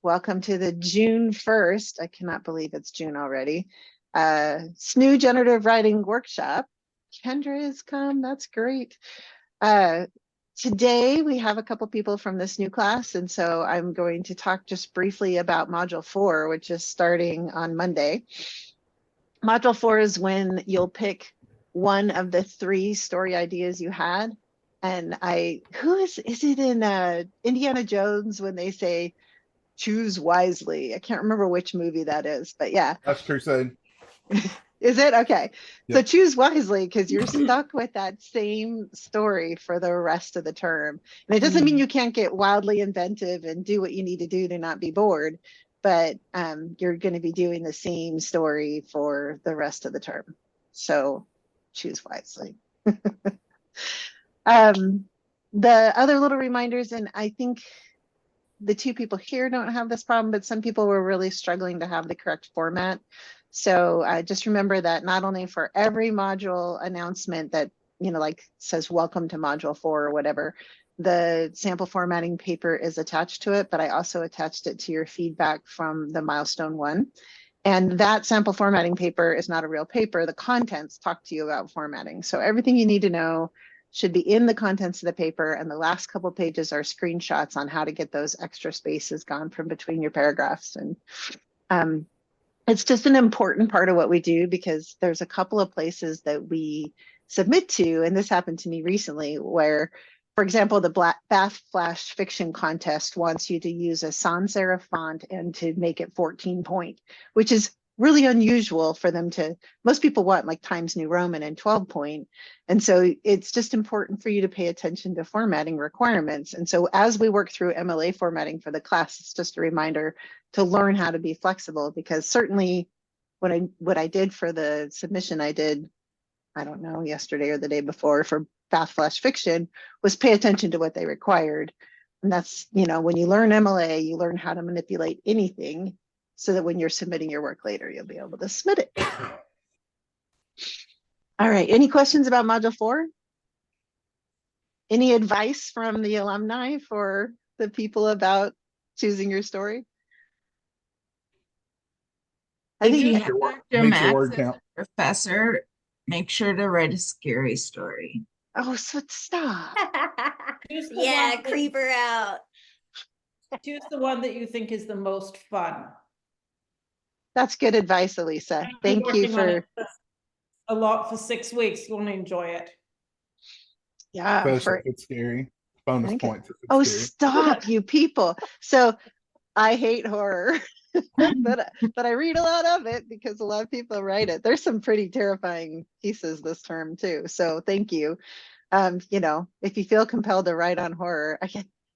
Welcome to the June 1st, I cannot believe it's June already, SNHU Generative Writing Workshop. Kendra has come, that's great. Today we have a couple people from this new class, and so I'm going to talk just briefly about Module 4, which is starting on Monday. Module 4 is when you'll pick one of the 3 story ideas you had. And is it in Indiana Jones when they say, choose wisely? I can't remember which movie that is, but yeah. Last Crusade. Is it? Okay. Yep. So choose wisely, because you're stuck with that same story for the rest of the term. And it doesn't mean you can't get wildly inventive and do what you need to do to not be bored, but you're going to be doing the same story for the rest of the term. So choose wisely. The other little reminders, and I think the 2 people here don't have this problem, but some people were really struggling to have the correct format. So just remember that not only for every module announcement that, like says welcome to module 4 or whatever, the sample formatting paper is attached to it, but I also attached it to your feedback from the milestone 1. And that sample formatting paper is not a real paper. The contents talk to you about formatting. So everything you need to know should be in the contents of the paper, and the last couple of pages are screenshots on how to get those extra spaces gone from between your paragraphs. And it's just an important part of what we do, because there's a couple of places that we submit to, and this happened to me recently, where, for example, the Bath Flash Fiction Contest wants you to use a sans serif font and to make it 14 point, which is really unusual for them to. Most people want like Times New Roman and 12 point. And so it's just important for you to pay attention to formatting requirements. And so as we work through MLA formatting for the class, it's just a reminder to learn how to be flexible, because certainly what I did for the submission I did, I don't know, yesterday or the day before for Bath Flash Fiction, was pay attention to what they required. And that's, when you learn MLA, you learn how to manipulate anything, so that when you're submitting your work later, you'll be able to submit it. All right, any questions about Module 4? Any advice from the alumni for the people about choosing your story? I think you have Dr. Max as a professor, make sure to write a scary story. Oh, so stop. Yeah, creep her out. Choose the one that you think is the most fun. That's good advice, Elisa. Thank you for a lot for 6 weeks. You want to enjoy it. Yeah, it's scary. Bonus points. Oh, scary. Stop, you people. So I hate horror, but I read a lot of it because a lot of people write it. There's some pretty terrifying pieces this term too. So thank you. If you feel compelled to write on horror,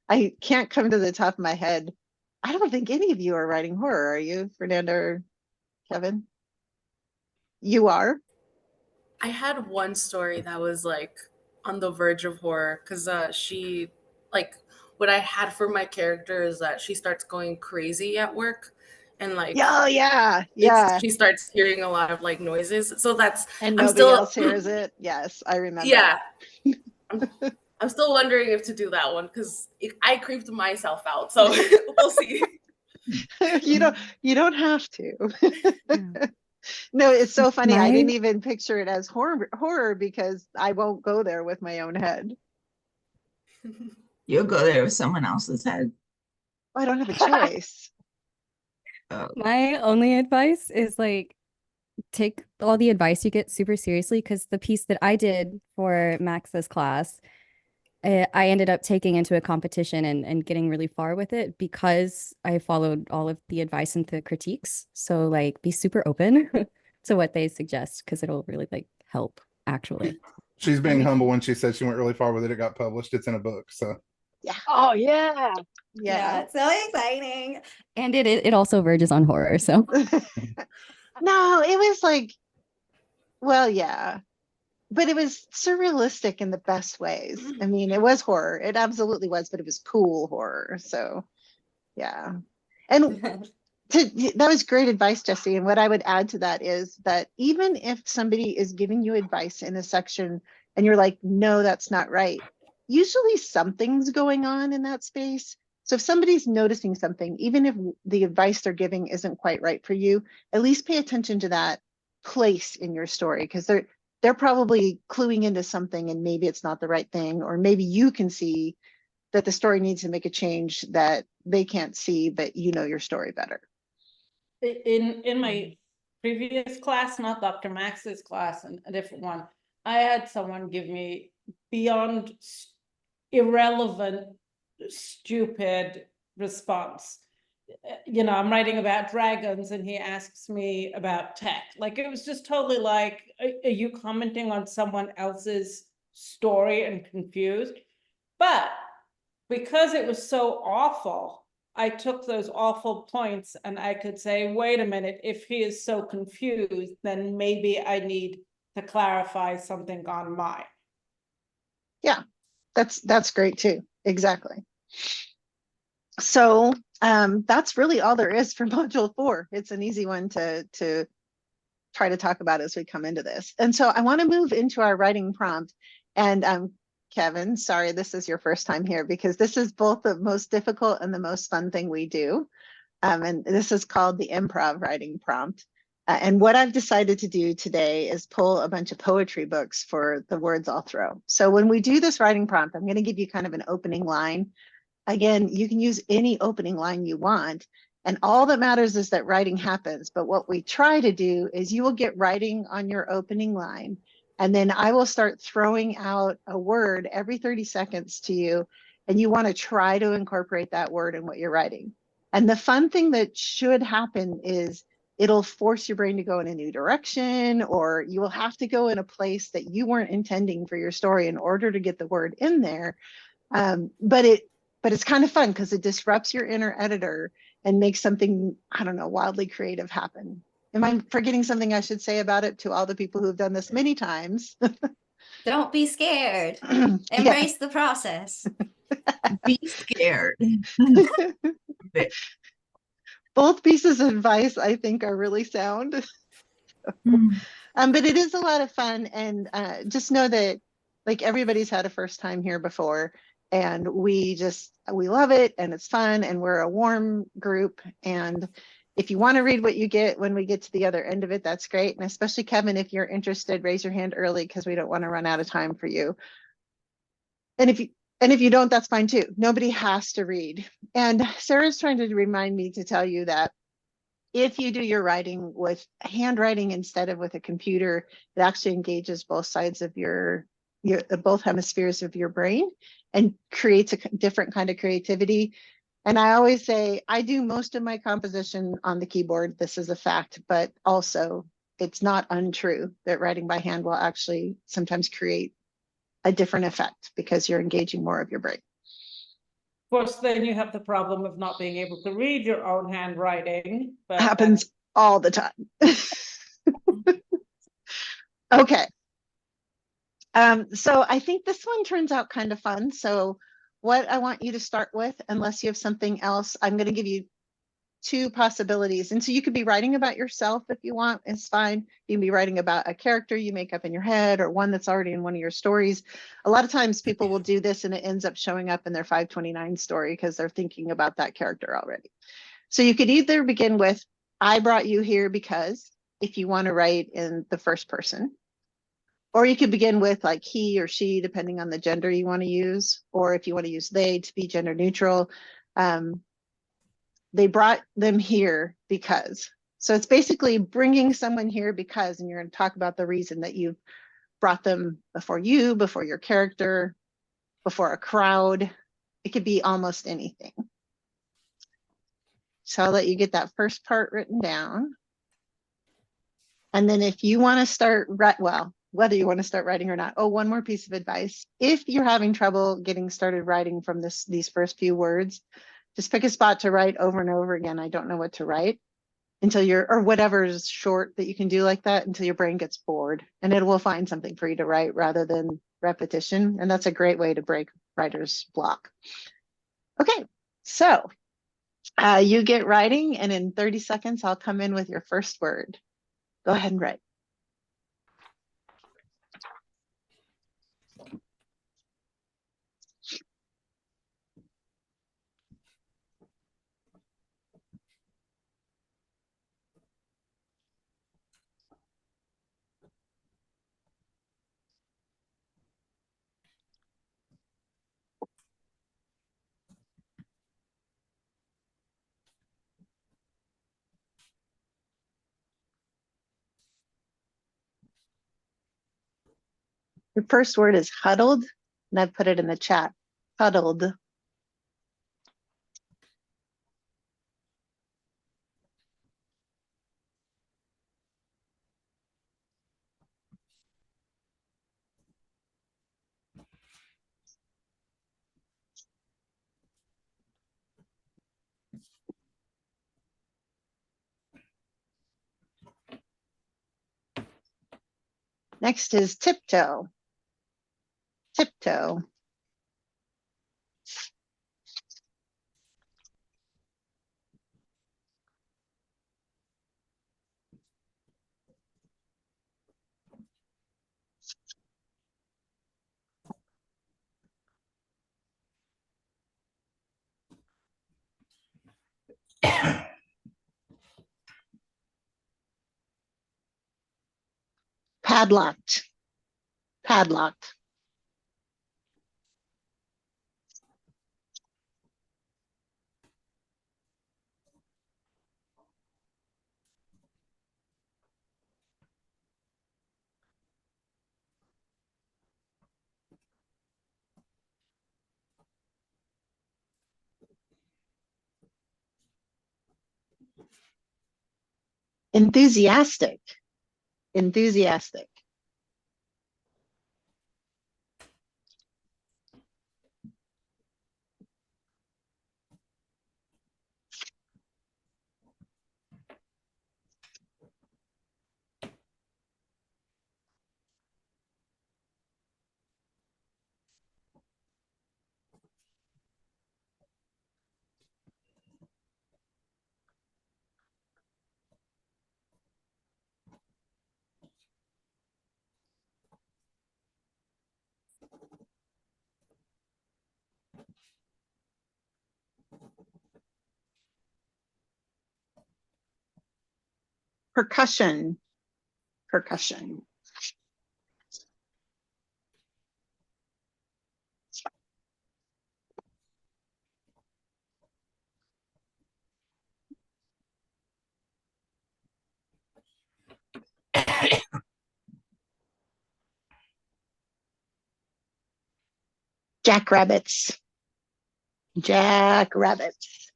I can't come to the top of my head. I don't think any of you are writing horror, are you, Fernando or Kevin? You are? I had one story that was like on the verge of horror, because she, like, what I had for my character is that she starts going crazy at work, and like, oh yeah, she starts hearing a lot of like noises. So that's, and nobody else hears it. Yes, I remember. Yeah. I'm still wondering if to do that one, because I creeped myself out. So we'll see. You don't have to. No, it's so funny. I didn't even picture it as horror because I won't go there with my own head. You'll go there with someone else's head. I don't have a choice. My only advice is like, take all the advice you get super seriously, because the piece that I did for Max's class, I ended up taking into a competition and getting really far with it because I followed all of the advice and the critiques. So like, be super open to what they suggest, because it'll really like help actually. She's being humble when she said she went really far with it. It got published. It's in a book. So yeah. Oh yeah. Yeah, it's so exciting. And it also verges on horror. So no, it was like, well, yeah. But it was surrealistic in the best ways. I mean, it was horror. It absolutely was, but it was cool horror. So, yeah. And that was great advice, Jesse. And what I would add to that is that even if somebody is giving you advice in a section and you're like, no, that's not right, usually something's going on in that space. So if somebody's noticing something, even if the advice they're giving isn't quite right for you, at least pay attention to that place in your story, because they're probably cluing into something and maybe it's not the right thing, or maybe you can see that the story needs to make a change that they can't see, but you know your story better. In my previous class, not Dr. Max's class, and a different one, I had someone give me beyond irrelevant, stupid response. You know, I'm writing about dragons and he asks me about tech. Like, it was just totally like, are you commenting on someone else's story and confused? But because it was so awful, I took those awful points and I could say, wait a minute, if he is so confused, then maybe I need to clarify something on mine. Yeah, that's great too. Exactly. So that's really all there is for module 4. It's an easy one to try to talk about as we come into this. And so I want to move into our writing prompt. And Kevin, sorry, this is your first time here, because this is both the most difficult and the most fun thing we do. And this is called the Improv Writing Prompt. And what I've decided to do today is pull a bunch of poetry books for the words I'll throw. So when we do this writing prompt, I'm going to give you kind of an opening line. Again, you can use any opening line you want. And all that matters is that writing happens. But what we try to do is you will get writing on your opening line. And then I will start throwing out a word every 30 seconds to you. And you want to try to incorporate that word in what you're writing. And the fun thing that should happen is it'll force your brain to go in a new direction, or you will have to go in a place that you weren't intending for your story in order to get the word in there. But it's kind of fun because it disrupts your inner editor and makes something, I don't know, wildly creative happen. Am I forgetting something I should say about it to all the people who have done this many times? Don't be scared. Embrace the process. Be scared. Both pieces of advice, I think, are really sound. But it is a lot of fun. And just know that, like, everybody's had a first time here before. And we love it, and it's fun, and we're a warm group. And if you want to read what you get when we get to the other end of it, that's great. And especially Kevin, if you're interested, raise your hand early, because we don't want to run out of time for you. And if you don't, that's fine too. Nobody has to read. And Sarah's trying to remind me to tell you that if you do your writing with handwriting instead of with a computer, it actually engages both sides of both hemispheres of your brain and creates a different kind of creativity. And I always say, I do most of my composition on the keyboard. This is a fact, but also it's not untrue that writing by hand will actually sometimes create a different effect because you're engaging more of your brain. Of course, then you have the problem of not being able to read your own handwriting. But happens all the time. Okay. So I think this one turns out kind of fun. So what I want you to start with, unless you have something else, I'm going to give you 2 possibilities. And so you could be writing about yourself if you want, it's fine. You can be writing about a character you make up in your head, or one that's already in one of your stories. A lot of times people will do this and it ends up showing up in their 529 story because they're thinking about that character already. So you could either begin with, I brought you here because, if you want to write in the first person. Or you could begin with like he or she, depending on the gender you want to use, or if you want to use they to be gender neutral. They brought them here because. So it's basically bringing someone here because, and you're going to talk about the reason that you brought them before you, before your character, before a crowd. It could be almost anything. So I'll let you get that first part written down. And then if you want to start, whether you want to start writing or not. Oh, one more piece of advice. If you're having trouble getting started writing from these first few words, just pick a spot to write over and over again. I don't know what to write until or whatever is short that you can do like that until your brain gets bored, and it will find something for you to write rather than repetition. And that's a great way to break writer's block. Okay, so you get writing, and in 30 seconds, I'll come in with your first word. Go ahead and write. The first word is huddled, and I put it in the chat. Huddled. Next is tiptoe. Tiptoe. Padlocked. Padlocked. Enthusiastic. Enthusiastic. Percussion. Percussion. Jackrabbits. Jackrabbits.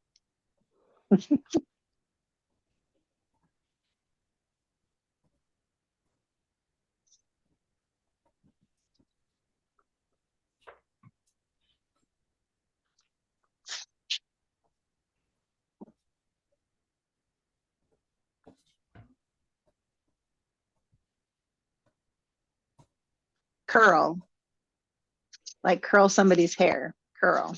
Curl. Like curl somebody's hair. Curl.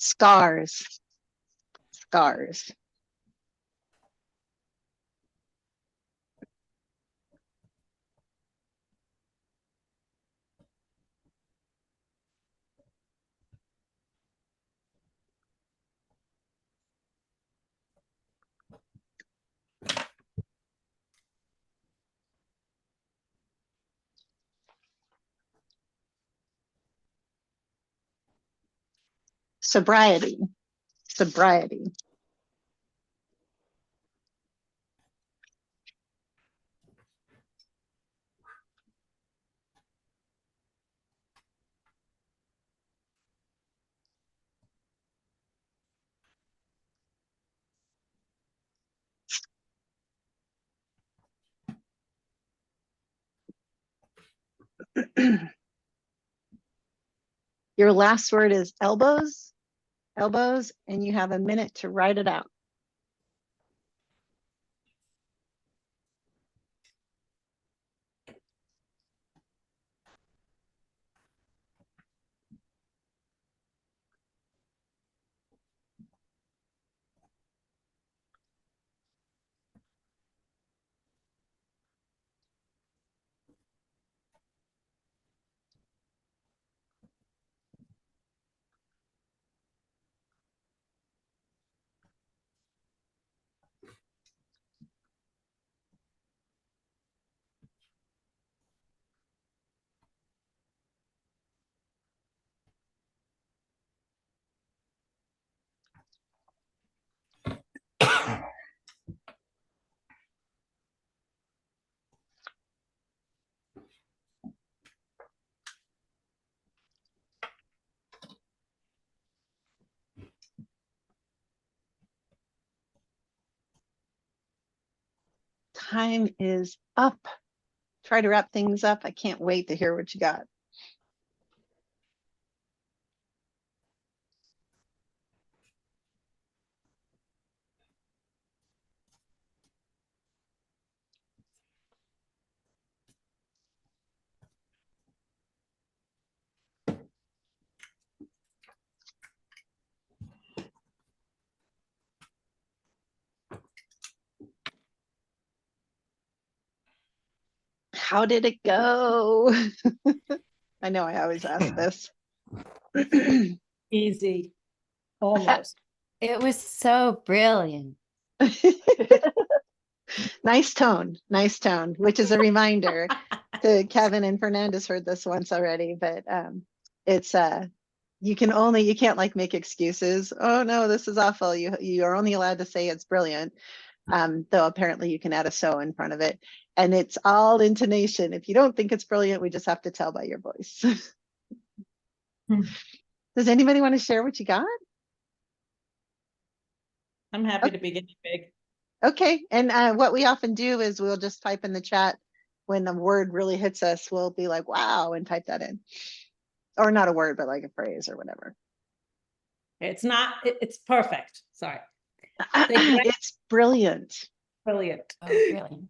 Scars. Scars. Sobriety. Sobriety. Your last word is elbows. Elbows, and you have a minute to write it out. time is up. Try to wrap things up. I can't wait to hear what you got. How did it go? I know I always ask this. Easy, almost. It was so brilliant. Nice tone, which is a reminder to Kevin and Fernandez heard this once already, but it's you can't like make excuses. Oh no, this is awful. You are only allowed to say it's brilliant. Though apparently you can add a so in front of it. And it's all intonation. If you don't think it's brilliant, we just have to tell by your voice. Does anybody want to share what you got? I'm happy to be guinea pig. Okay, and what we often do is we'll just type in the chat when the word really hits us, we'll be like, wow, and type that in. Or not a word, but like a phrase or whatever. It's not, it's perfect. Sorry. It's brilliant. Brilliant. Oh, brilliant.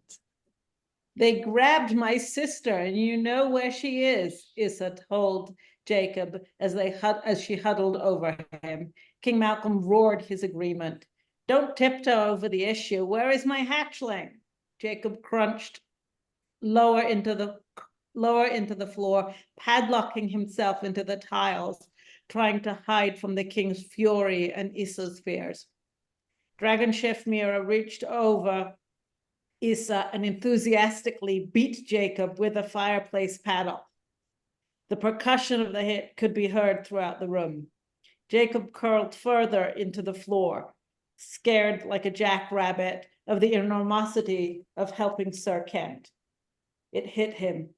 They grabbed my sister, and you know where she is, Issa told Jacob as she huddled over him. King Malcolm roared his agreement. Don't tiptoe over the issue. Where is my hatchling? Jacob crunched lower into the floor, padlocking himself into the tiles, trying to hide from the king's fury and Issa's fears. Dragon Chef Mira reached over Issa and enthusiastically beat Jacob with a fireplace paddle. The percussion of the hit could be heard throughout the room. Jacob curled further into the floor, scared like a jackrabbit of the enormosity of helping Sir Kent. It hit him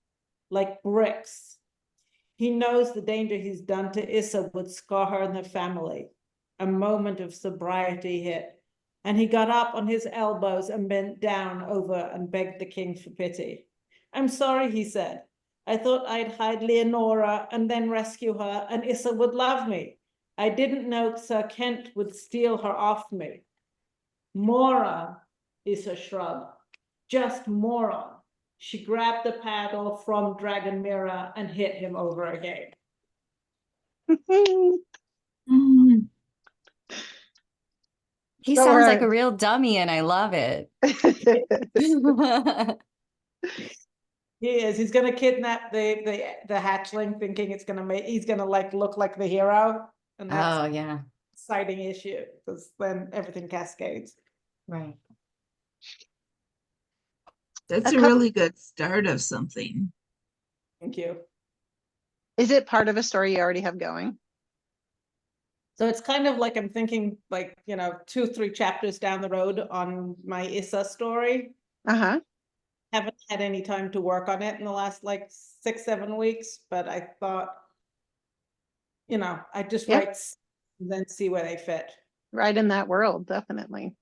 like bricks. He knows the danger he's done to Issa would scar her and the family. A moment of sobriety hit, and he got up on his elbows and bent down over and begged the king for pity. I'm sorry, he said. I thought I'd hide Leonora and then rescue her, and Issa would love me. I didn't know Sir Kent would steal her off me. Moron, Issa shrugged. Just moron. She grabbed the paddle from Dragon Mira and hit him over again. He So sounds like a real dummy, and I love it. He is. He's gonna kidnap the hatchling, thinking he's gonna like look like the hero, and that's Oh, yeah. exciting issue because then everything cascades. Right. That's a really good start of something. Thank you. Is it part of a story you already have going? So it's kind of like I'm thinking like, 2-3 chapters down the road on my Issa story. Uh-huh. Haven't had any time to work on it in the last like 6-7 weeks, but I thought, I just write and then see where they fit. Right in that world, definitely.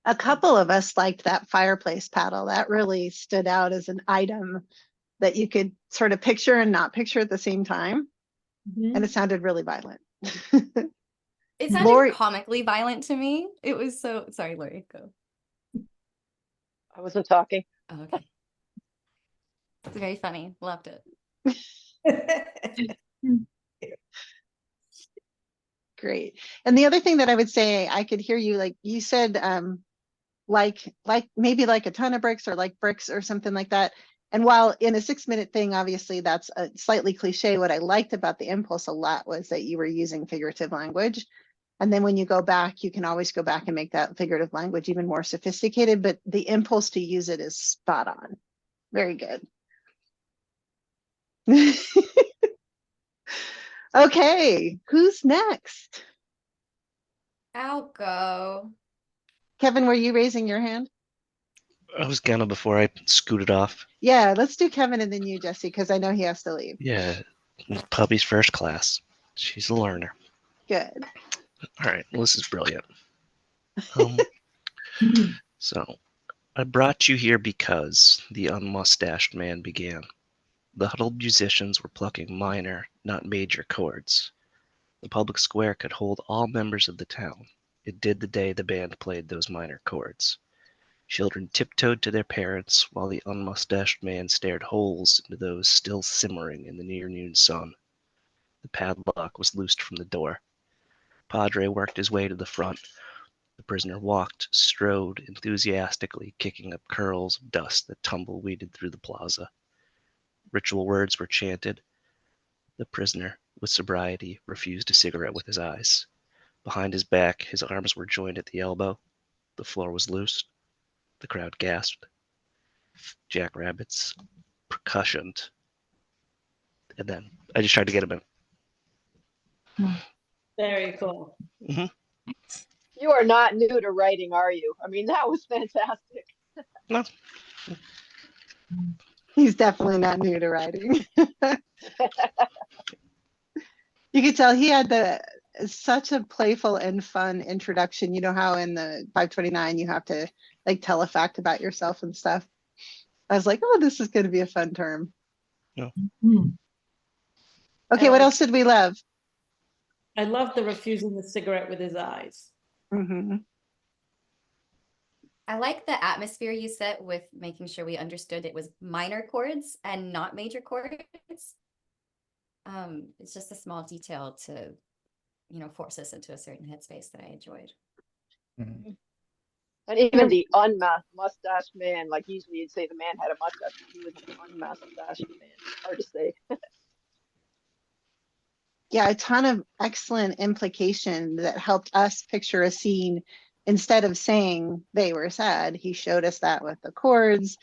A couple of us liked that fireplace paddle. That really stood out as an item that you could sort of picture and not picture at the same time. And it sounded really violent. It sounded Lori- comically violent to me. It was so, sorry, Lori, go. I wasn't talking. Oh, okay. It's very funny. Loved it. Great. And the other thing that I would say, I could hear you, like you said, like maybe like a ton of bricks or like bricks or something like that. And while in a 6-minute thing, obviously that's a slightly cliche, what I liked about the impulse a lot was that you were using figurative language. And then when you go back, you can always go back and make that figurative language even more sophisticated, but the impulse to use it is spot on. Very good. Okay, who's next? I'll go. Kevin, were you raising your hand? I was gonna before I scooted off. Yeah, let's do Kevin and then you, Jesse, because I know he has to leave. Yeah, puppy's first class. She's a learner. Good. All right, well, this is brilliant. So, I brought you here because the unmustached man began. The huddled musicians were plucking minor, not major chords. The public square could hold all members of the town. It did the day the band played those minor chords. Children tiptoed to their parents while the unmustached man stared holes into those still simmering in the near-noon sun. The padlock was loosed from the door. Padre worked his way to the front. The prisoner walked, strode enthusiastically, kicking up curls of dust that tumbleweeded through the plaza. Ritual words were chanted. The prisoner, with sobriety, refused a cigarette with his eyes. Behind his back, his arms were joined at the elbow. The floor was loose. The crowd gasped. Jackrabbits, percussioned. And then I just tried to get him in. Very cool. Mm-hmm. You are not new to writing, are you? I mean, that was fantastic. No. He's definitely not new to writing. You could tell he had such a playful and fun introduction. You know how in the 529 you have to like tell a fact about yourself and stuff. I was like, oh, this is going to be a fun term. No. Okay, what else did we love? I love the refusing the cigarette with his eyes. Mm-hmm. I like the atmosphere you set with making sure we understood it was minor chords and not major chords. It's just a small detail to, force us into a certain headspace that I enjoyed. Mhm. And even the unmustached man, like usually you'd say the man had a mustache, but he was an unmustached man. Hard to say. Yeah, a ton of excellent implication that helped us picture a scene. Instead of saying they were sad, he showed us that with the chords.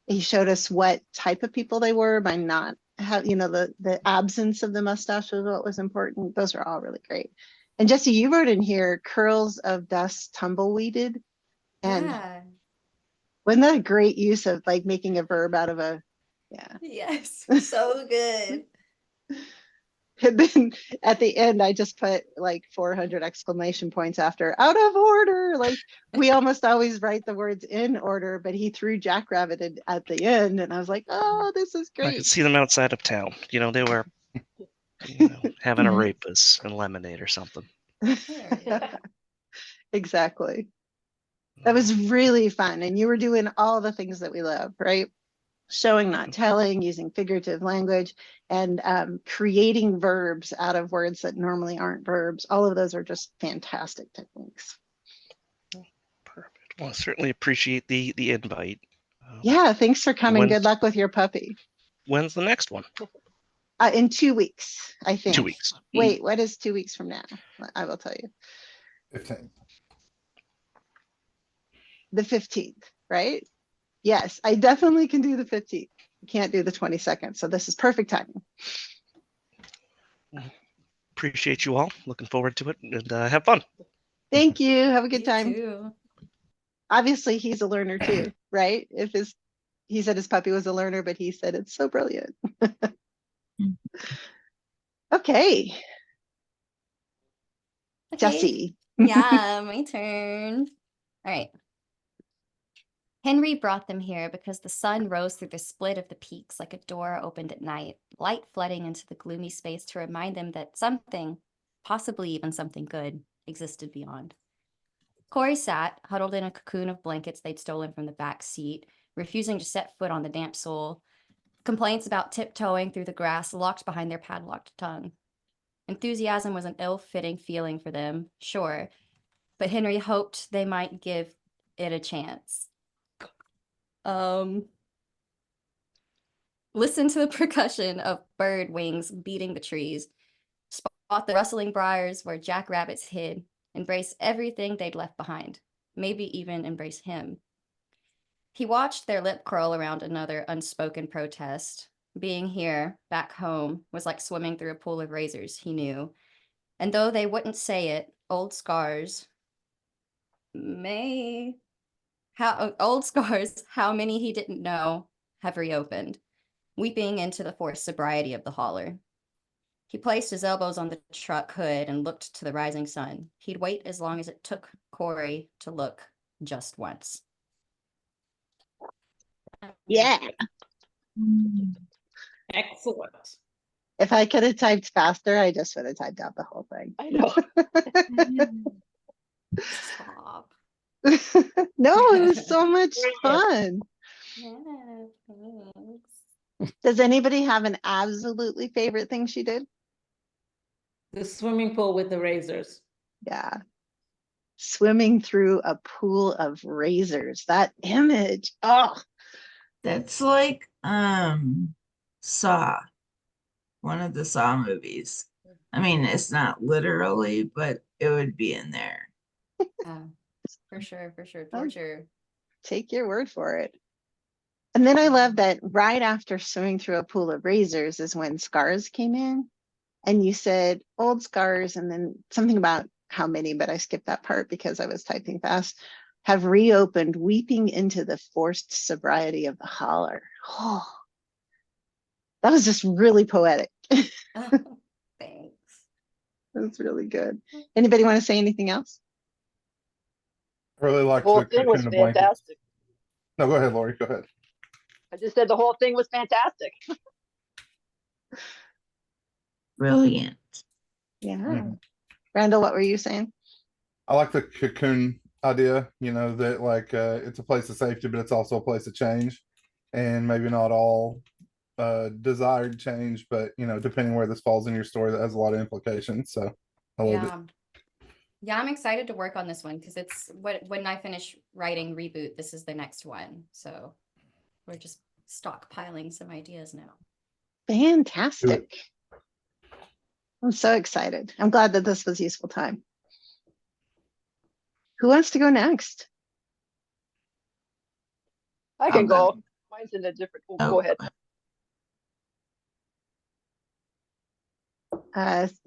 He showed us what type of people they were by not have, the absence of the mustache was what was important. Those are all really great. And Jesse, you wrote in here, curls of dust tumbleweeded. And Yeah. wasn't that a great use of like making a verb out of a, yeah. Yes, so good. And then at the end, I just put like 400 exclamation points after out of order. Like we almost always write the words in order, but he threw Jackrabbit at the end. And I was like, oh, this is I could great. see them outside of town. They were having a rapus and lemonade or something. Exactly. That was really fun. And you were doing all the things that we love, right? Showing, not telling, using figurative language, and creating verbs out of words that normally aren't verbs. All of those are just fantastic techniques. Perfect. Well, I certainly appreciate the invite. Yeah, thanks for coming. Good luck with your puppy. When's the next one? In 2 weeks, I think. 2 weeks. Wait, what is 2 weeks from now? I will tell you. 15. The 15th, right? Yes, I definitely can do the 15th. I can't do the 22nd, so this is perfect timing. Appreciate you all. Looking forward to it, and have fun. Thank you. Have a good You time. too. Obviously, he's a learner too, right? He said his puppy was a learner, but he said it's so brilliant. Okay. Jesse. Yeah, my turn. All right. Henry brought them here because the sun rose through the split of the peaks like a door opened at night, light flooding into the gloomy space to remind them that something, possibly even something good, existed beyond. Corey sat, huddled in a cocoon of blankets they'd stolen from the back seat, refusing to set foot on the damp soil. Complaints about tiptoeing through the grass locked behind their padlocked tongue. Enthusiasm was an ill-fitting feeling for them, sure, but Henry hoped they might give it a chance. Listen to the percussion of bird wings beating the trees. Spot the rustling briars where jackrabbits hid. Embrace everything they'd left behind. Maybe even embrace him. He watched their lip curl around another unspoken protest. Being here, back home, was like swimming through a pool of razors, he knew. And though they wouldn't say it, old scars, how many he didn't know, have reopened, weeping into the forced sobriety of the hauler. He placed his elbows on the truck hood and looked to the rising sun. He'd wait as long as it took Corey to look just once. Yeah. Excellent. If I could have typed faster, I just would have typed out the whole thing. I know. Stop. No, it was so much fun. Yeah, thanks. Does anybody have an absolutely favorite thing she did? The swimming pool with the razors. Yeah. Swimming through a pool of razors. That image. Oh, That's like Saw, one of the Saw movies. I mean, it's not literally, but it would be in there. For sure, for sure. Oh. Torture. take your word for it. And then I love that right after swimming through a pool of razors is when scars came in. And you said old scars, and then something about how many, but I skipped that part because I was typing fast, have reopened, weeping into the forced sobriety of the holler. Oh, that was just really poetic. Oh, thanks. That's really good. Anybody want to say anything else? I really The liked whole the thing was cocoon and blanket. fantastic. No, go ahead, Lori. Go ahead. I just said the whole thing was fantastic. Brilliant. Yeah. Mhm. Randall, what were you saying? I like the cocoon idea, you know, that like it's a place of safety, but it's also a place of change. And maybe not all desired change, but you know, depending where this falls in your story, that has a lot of implications. So I love it. Yeah. Yeah, I'm excited to work on this one because it's when I finish writing Reboot, this is the next one. So we're just stockpiling some ideas now. Fantastic. I'm so excited. I'm glad that this was useful time. Who wants to go next? I can go. Mine's in a different. Oh, go ahead.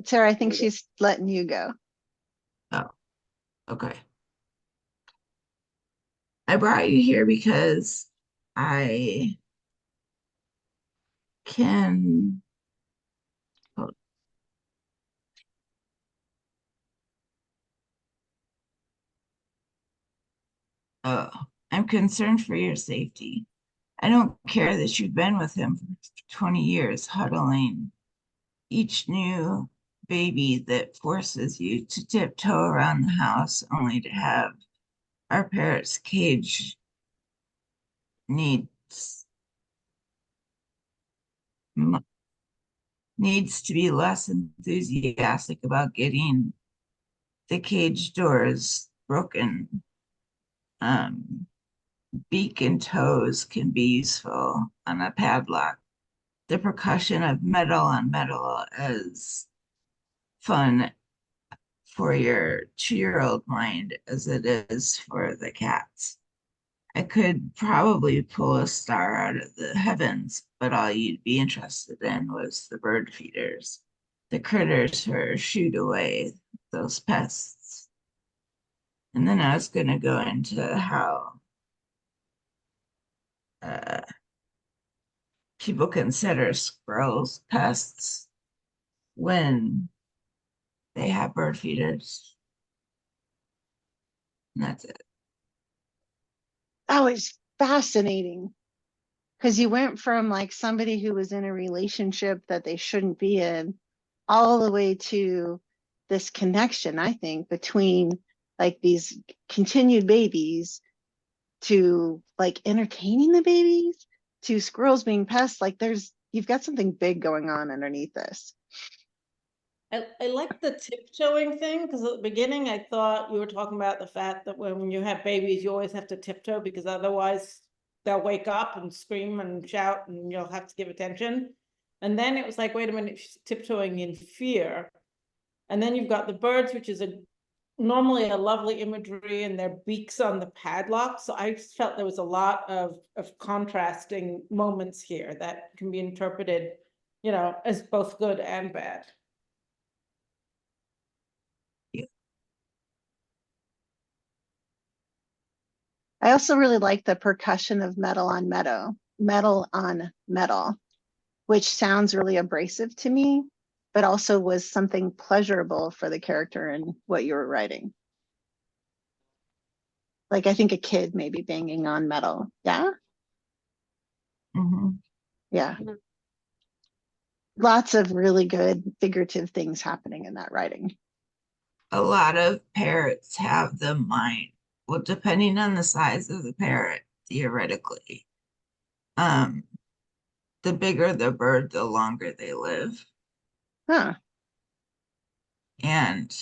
Sarah, I think she's letting you go. Oh, okay. I brought you here because I can. Oh, I'm concerned for your safety. I don't care that you've been with him for 20 years, huddling each new baby that forces you to tiptoe around the house only to have our parrot's cage needs to be less enthusiastic about getting the cage doors broken. Beak and toes can be useful on a padlock. The percussion of metal on metal is fun for your 2-year-old mind as it is for the cats. I could probably pull a star out of the heavens, but all you'd be interested in was the bird feeders, the critters who shoot away those pests. And then I was going to go into how people consider squirrels pests when they have bird feeders. And that's it. That was fascinating because you went from like somebody who was in a relationship that they shouldn't be in all the way to this connection, I think, between like these continued babies to like entertaining the babies to squirrels being pests. Like you've got something big going on underneath this. I like the tiptoeing thing because at the beginning I thought you were talking about the fact that when you have babies, you always have to tiptoe because otherwise they'll wake up and scream and shout and you'll have to give attention. And then it was like, wait a minute, she's tiptoeing in fear. And then you've got the birds, which is normally a lovely imagery, and their beaks on the padlock. So I just felt there was a lot of contrasting moments here that can be interpreted, you know, as both good and bad. I also really like the percussion of metal on metal, which sounds really abrasive to me, but also was something pleasurable for the character and what you were writing. Like I think a kid maybe banging on metal. Yeah. Yeah. Lots of really good figurative things happening in that writing. A lot of parrots have the mind. Well, depending on the size of the parrot, theoretically. The bigger the bird, the longer they live. Huh. And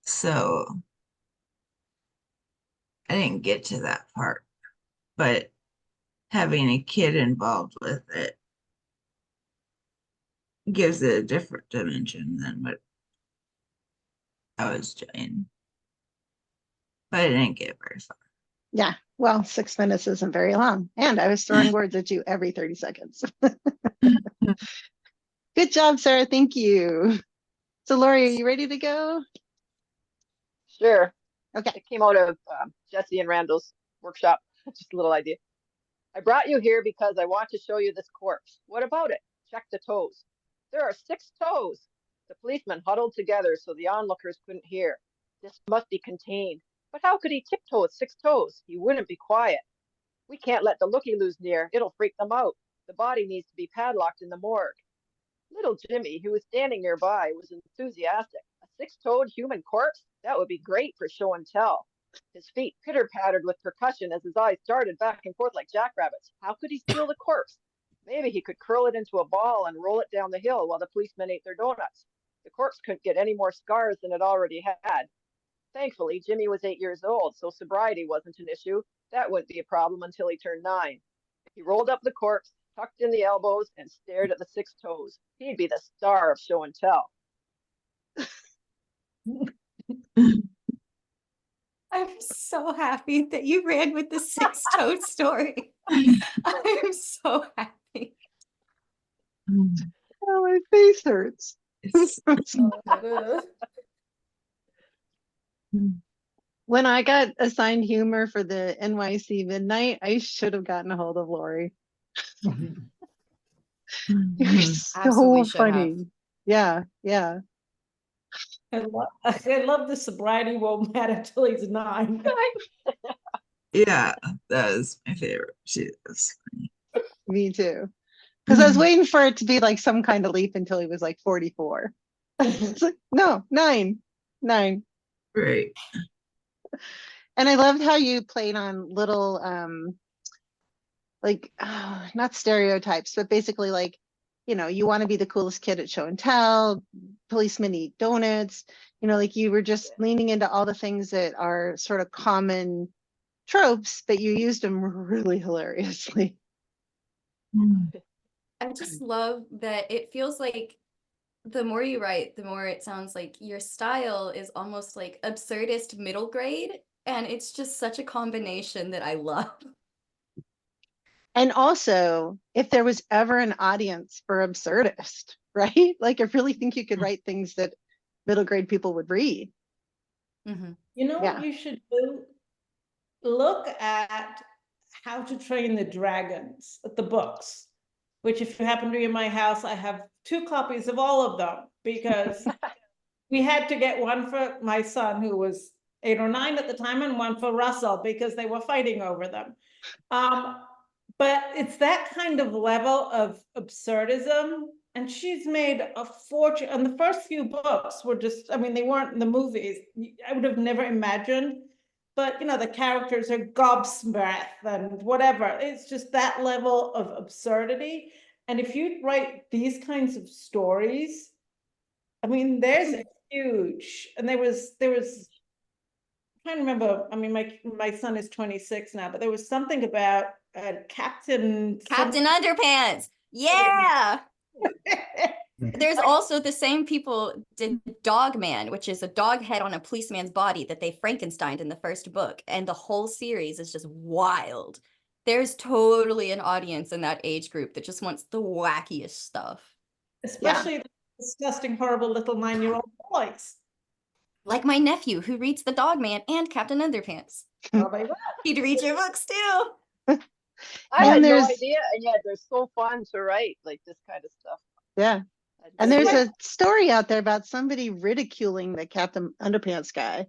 so I didn't get to that part, but having a kid involved with it gives it a different dimension than what I was doing. But I didn't get very far. Yeah. Well, 6 minutes isn't very long. And I was throwing words at you every 30 seconds. Good job, Sarah. Thank you. So, Lori, are you ready to go? Sure. Okay. It came out of Jesse and Randall's workshop. Just a little idea. I brought you here because I want to show you this corpse. What about it? Check the toes. There are 6 toes. The policeman huddled together so the onlookers couldn't hear. This must be contained. But how could he tiptoe with 6 toes? He wouldn't be quiet. We can't let the looky-loos near. It'll freak them out. The body needs to be padlocked in the morgue. Little Jimmy, who was standing nearby, was enthusiastic. A 6-toed human corpse? That would be great for show and tell. His feet pitter-pattered with percussion as his eyes darted back and forth like jackrabbits. How could he steal the corpse? Maybe he could curl it into a ball and roll it down the hill while the policemen ate their donuts. The corpse couldn't get any more scars than it already had. Thankfully, Jimmy was 8 years old, so sobriety wasn't an issue. That wouldn't be a problem until he turned 9. He rolled up the corpse, tucked in the elbows, and stared at the 6 toes. He'd be the star of show and tell. I'm so happy that you ran with the 6-toe story. I'm so happy. Oh, my face hurts. When I got assigned humor for the NYC Midnight, I should have gotten a hold of Lori. You're so Absolutely should funny. have. Yeah, yeah. I love the sobriety won't matter until he's 9. Yeah, that was my favorite. She was funny. Me too. Because I was waiting for it to be like some kind of leap until he was like 44. It's like, no, 9. Right. And I loved how you played on little like not stereotypes, but basically like, you know, you want to be the coolest kid at show and tell, policemen eat donuts, you know, like you were just leaning into all the things that are sort of common tropes, but you used them really hilariously. I just love that it feels like the more you write, the more it sounds like your style is almost like absurdist middle grade. And it's just such a combination that I love. And also, if there was ever an audience for absurdist, right? Like I really think you could write things that middle grade people would read. Mm-hmm. You know Yeah. what you should do? Look at How to Train the Dragons, the books, which if you happen to be in my house, I have 2 copies of all of them because we had to get one for my son who was 8 or 9 at the time and one for Russell because they were fighting over them. But it's that kind of level of absurdism. And she's made a fortune. And the first few books were just, I mean, they weren't in the movies. I would have never imagined. But, you know, the characters are gobsmacked and whatever. It's just that level of absurdity. And if you write these kinds of stories, I mean, there's a huge, and there was, I can't remember. I mean, my son is 26 now, but there was something about Captain Underpants. Yeah. There's also the same people did Dog Man, which is a dog head on a policeman's body that they Frankensteined in the first book. And the whole series is just wild. There's totally an audience in that age group that just wants the wackiest stuff. Especially the disgusting, horrible little 9-year-old boys. Like my nephew who reads The Dog Man and Captain Underpants. He'd read your books too. I had no idea, and yet they're so fun to write, like this kind of stuff. Yeah. And there's a story out there about somebody ridiculing the Captain Underpants guy.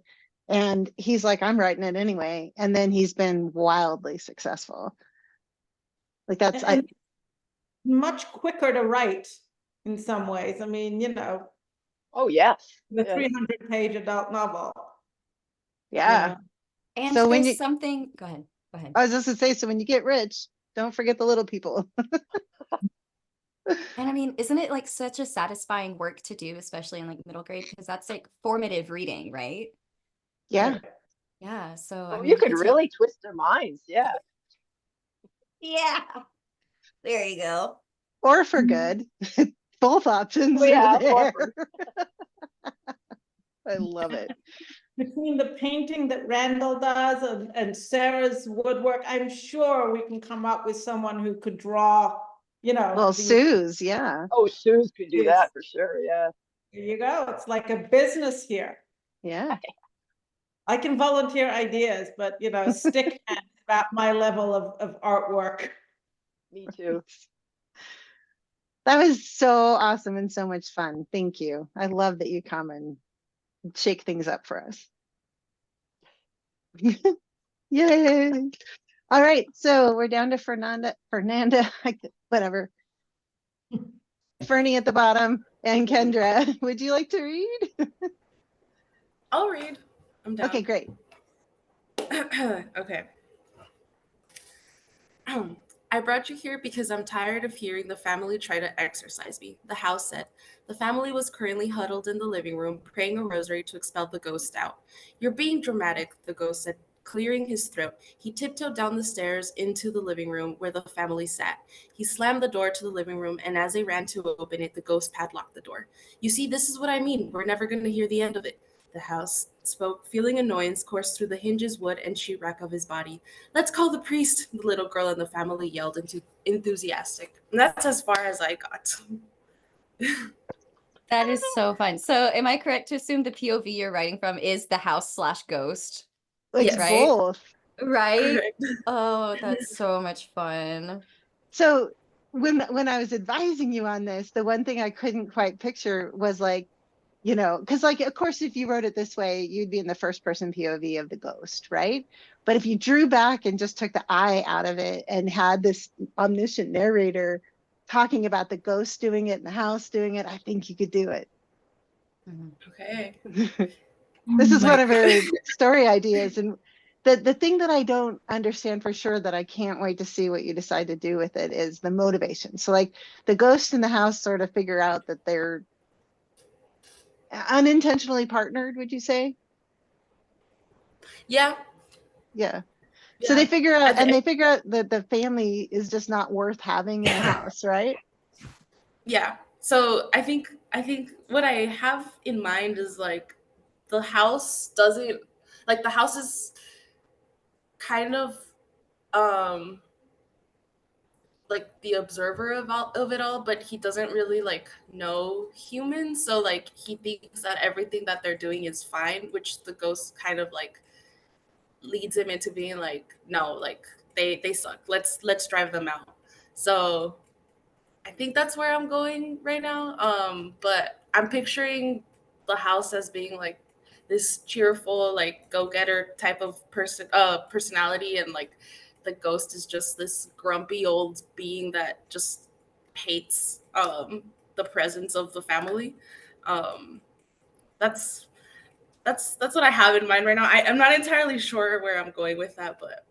And he's like, I'm writing it anyway. And then he's been wildly successful. Like that's, much quicker to write in some ways. I mean, Oh, yes. the Yes. 300-page adult novel. Yeah. And So when there's you- something, go ahead. I was just gonna say, so when you get rich, don't forget the little people. And I mean, isn't it like such a satisfying work to do, especially in like middle grade? Because that's like formative reading, right? Yeah. Yeah. So I Oh, mean, you you could could really twist their minds. Yeah. yeah. There you go. Or for good. Both options Oh, yeah, are or there. I love it. Between the painting that Randall does and Sarah's woodwork, I'm sure we can come up with someone who could draw, Well, Sue's, yeah. Oh, Sue's could do Yes. that for sure. Yeah. There you go. It's like a business here. Yeah. I can volunteer ideas, but stick at about my level of artwork. Me too. That was so awesome and so much fun. Thank you. I love that you come and shake things up for us. Yay. All right, so we're down to Fernanda, whatever. Fernie at the bottom and Kendra. Would you like to read? I'll read. I'm down. Okay, great. Okay. I brought you here because I'm tired of hearing the family try to exorcise me, the house said. The family was currently huddled in the living room, praying a rosary to expel the ghost out. You're being dramatic, the ghost said, clearing his throat. He tiptoed down the stairs into the living room where the family sat. He slammed the door to the living room, and as they ran to open it, the ghost padlocked the door. You see, this is what I mean. We're never going to hear the end of it. The house spoke, feeling annoyance coursed through the hinges, wood, and sheetrock of his body. Let's call the priest, the little girl in the family yelled into enthusiastic. And that's as far as I got. That is so fun. So am I correct to assume the POV you're writing from is the house/ghost? It's Yes. Right? both. Right? Correct. Oh, that's so much fun. So when I was advising you on this, the one thing I couldn't quite picture was like, because like, of course, if you wrote it this way, you'd be in the first person POV of the ghost, right? But if you drew back and just took the I out of it and had this omniscient narrator talking about the ghost doing it and the house doing it, I think you could do it. Okay. This is one of her story ideas. And the thing that I don't understand for sure that I can't wait to see what you decide to do with it is the motivation. So like the ghost in the house sort of figure out that they're unintentionally partnered, would you say? Yeah. Yeah. Yeah. So they figure out, I- and they figure out that the family is just not worth having in the house, right? Yeah. So I think what I have in mind is like the house doesn't like the house is kind of like the observer of it all, but he doesn't really like know humans. So like he thinks that everything that they're doing is fine, which the ghost kind of like leads him into being like, no, like they suck. Let's drive them out. So I think that's where I'm going right now. But I'm picturing the house as being like this cheerful, like go-getter type of personality, and like the ghost is just this grumpy old being that just hates the presence of the family. Um, that's that's what I have in mind right now. I'm not entirely sure where I'm going with that, but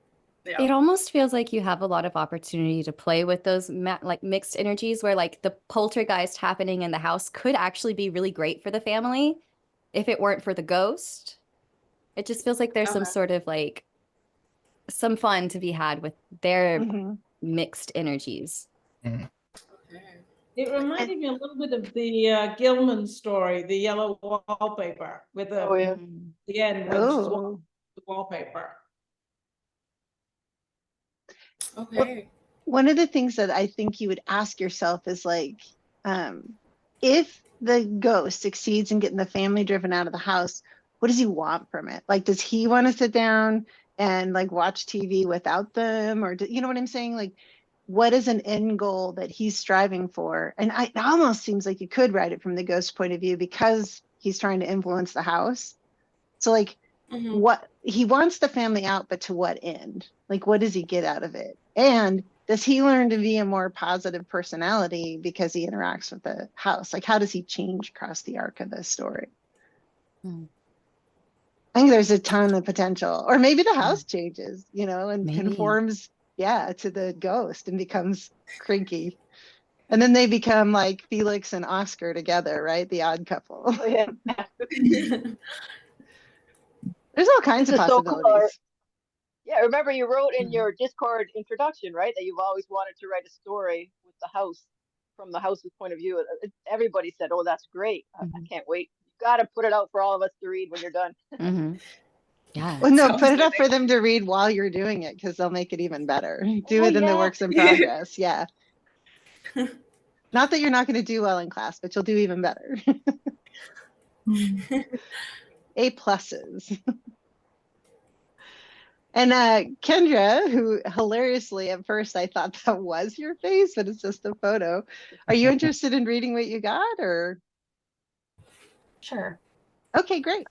yeah. It almost feels like you have a lot of opportunity to play with those like mixed energies where like the poltergeist happening in the house could actually be really great for the family if it weren't for the ghost. It just feels like there's some Okay. sort of like some fun to be had with their Mhm. mixed energies. Okay. It reminded me a little bit of the Gilman story, the yellow wallpaper with Oh, yeah. the end when she's Oh, the wallpaper. Okay. one of the things that I think you would ask yourself is like, if the ghost succeeds in getting the family driven out of the house, what does he want from it? Like, does he want to sit down and like watch TV without them? Or you know what I'm saying? Like, what is an end goal that he's striving for? And it almost seems like you could write it from the ghost point of view because he's trying to influence the house. So like, Mhm. what he wants the family out, but to what end? Like, what does he get out of it? And does he learn to be a more positive personality because he interacts with the house? Like, how does he change across the arc of this story? I think there's a ton of potential. Or maybe the house changes, you know, and Maybe. conforms, yeah, to the ghost and becomes cranky. And then they become like Felix and Oscar together, right? The odd couple. Oh, yeah. There's all kinds This of is so cool. possibilities. Yeah, remember you wrote in your Discord introduction, right, that you've always wanted to write a story with the house, from the house's point of view. Everybody said, "Oh, that's great! I can't wait. You got to put it out for all of us to read when you're done." Yeah. Well, no, Sounds put it good. up for them to read while you're doing it because they'll make it even better. Do Oh, it in the yeah. works in progress. Yeah. Not that you're not going to do well in class, but you'll do even better. A pluses. And Kendra, who hilariously at first I thought that was your face, but it's just a photo. Are you interested in reading what you got, or? Sure. Okay, great.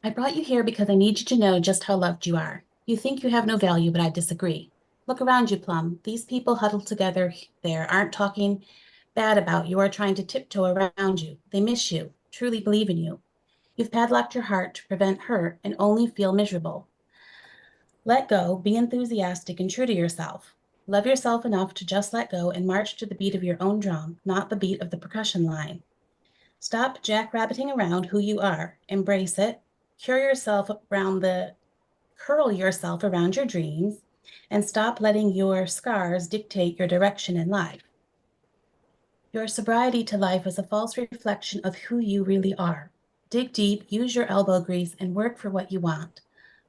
I brought you here because I need you to know just how loved you are. You think you have no value, but I disagree. Look around you, Plum. These people huddled together there aren't talking bad about you or trying to tiptoe around you. They miss you, truly believe in you. You've padlocked your heart to prevent hurt and only feel miserable. Let go, be enthusiastic and true to yourself. Love yourself enough to just let go and march to the beat of your own drum, not the beat of the percussion line. Stop jackrabbiting around who you are. Embrace it. Curl yourself around your dreams, and stop letting your scars dictate your direction in life. Your sobriety to life is a false reflection of who you really are. Dig deep, use your elbow grease, and work for what you want.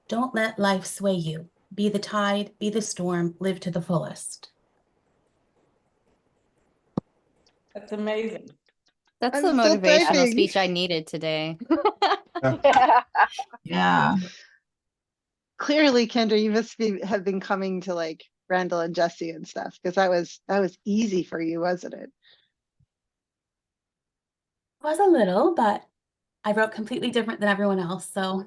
Don't let life sway you. Be the tide, be the storm, live to the fullest. That's amazing. That's I'm the still motivational typing. speech I needed today. Yeah. Clearly, Kendra, you must have been coming to like Randall and Jesse and stuff because that was easy for you, wasn't it? It was a little, but I wrote completely different than everyone else, so.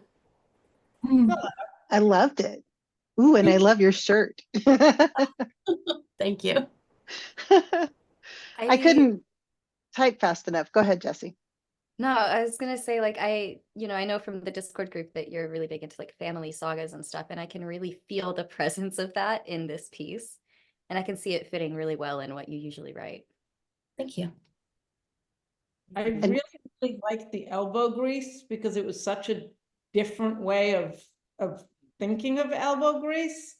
I loved it. Ooh, and I love your shirt. Thank you. I couldn't type fast enough. Go ahead, Jesse. No, I was gonna say, like, I know from the Discord group that you're really big into like family sagas and stuff, and I can really feel the presence of that in this piece. And I can see it fitting really well in what you usually write. Thank you. I really, really liked the elbow grease because it was such a different way of thinking of elbow grease.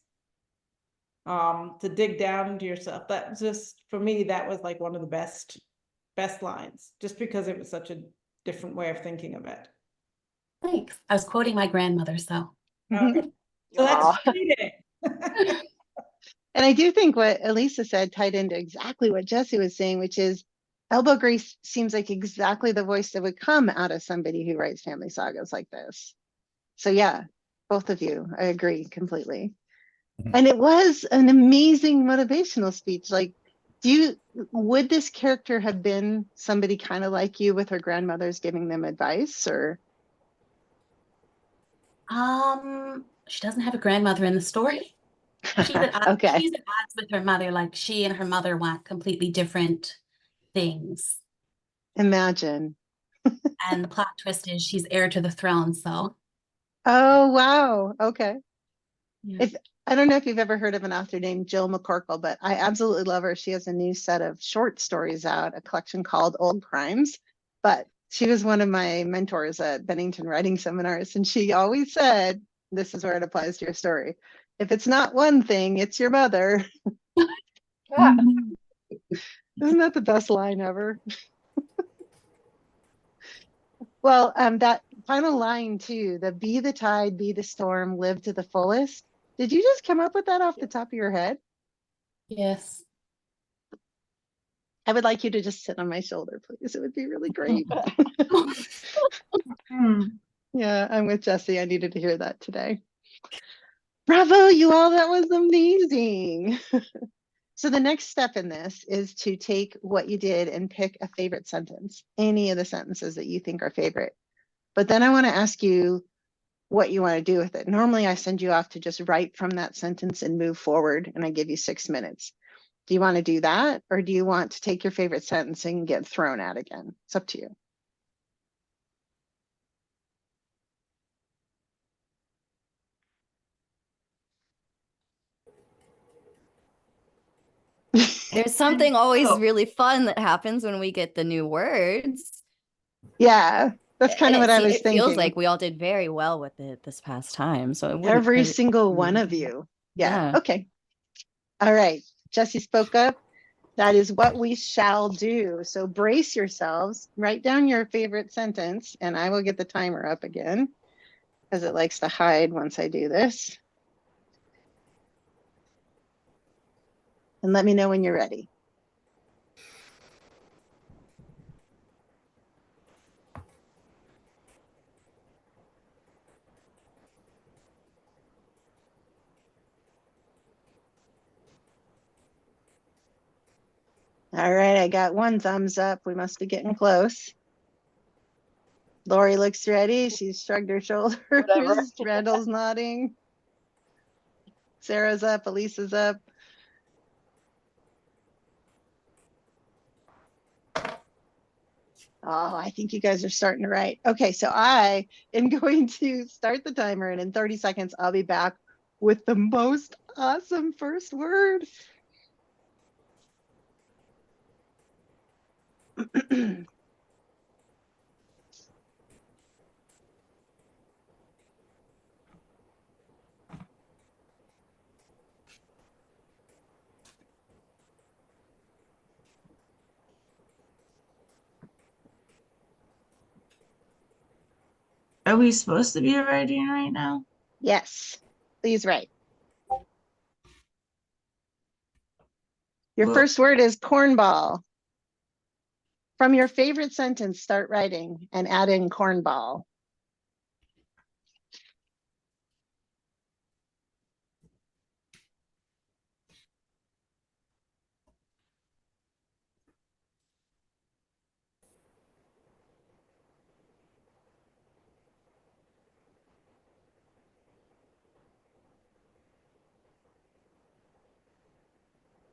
To dig down into yourself. That was just, for me, that was like one of the best lines, just because it was such a different way of thinking of it. Thanks. I was quoting my grandmother, so. Okay. So that's cheating. And I do think what Elisa said tied into exactly what Jesse was saying, which is elbow grease seems like exactly the voice that would come out of somebody who writes family sagas like this. So yeah, both of you, I agree completely. And it was an amazing motivational speech. Like, would this character have been somebody kind of like you with her grandmothers giving them advice, or? She doesn't have a grandmother in the story. She's at Okay. she's at odds with her mother, like she and her mother want completely different things. Imagine. And the plot twist is she's heir to the throne, so. Oh, wow. Okay. Yeah. I don't know if you've ever heard of an author named Jill McCorkle, but I absolutely love her. She has a new set of short stories out, a collection called Old Crimes. But she was one of my mentors at Bennington Writing Seminars, and she always said, this is where it applies to your story. If it's not one thing, it's your mother. Isn't that the best line ever? Well, that final line too, the be the tide, be the storm, live to the fullest. Did you just come up with that off the top of your head? Yes. I would like you to just sit on my shoulder, please. It would be really great. Yeah, I'm with Jesse. I needed to hear that today. Bravo, you all. That was amazing. So the next step in this is to take what you did and pick a favorite sentence, any of the sentences that you think are favorite. But then I want to ask you, what you want to do with it. Normally I send you off to just write from that sentence and move forward, and I give you 6 minutes. Do you want to do that, or do you want to take your favorite sentence and get thrown at again? It's up to you. There's something always really fun that happens when we get the new words. Yeah, that's kind of what I was It feels thinking. like we all did very well with it this past time. So it wouldn't Every hurt. single one of you. Yeah. Yeah. Okay. All right. Jesse spoke up. That is what we shall do. So brace yourselves, write down your favorite sentence, and I will get the timer up again because it likes to hide once I do this. And let me know when you're ready. All right, I got 1 thumbs up. We must be getting close. Lori looks ready. She's shrugged her shoulders. Whatever. Randall's nodding. Sarah's up. Elisa's up. Oh, I think you guys are starting to write. Okay, so I am going to start the timer, and in 30 seconds, I'll be back with the most awesome first word. Are we supposed to be writing right now? Yes, please write. Your Well- first word is cornball. From your favorite sentence, start writing and add in cornball.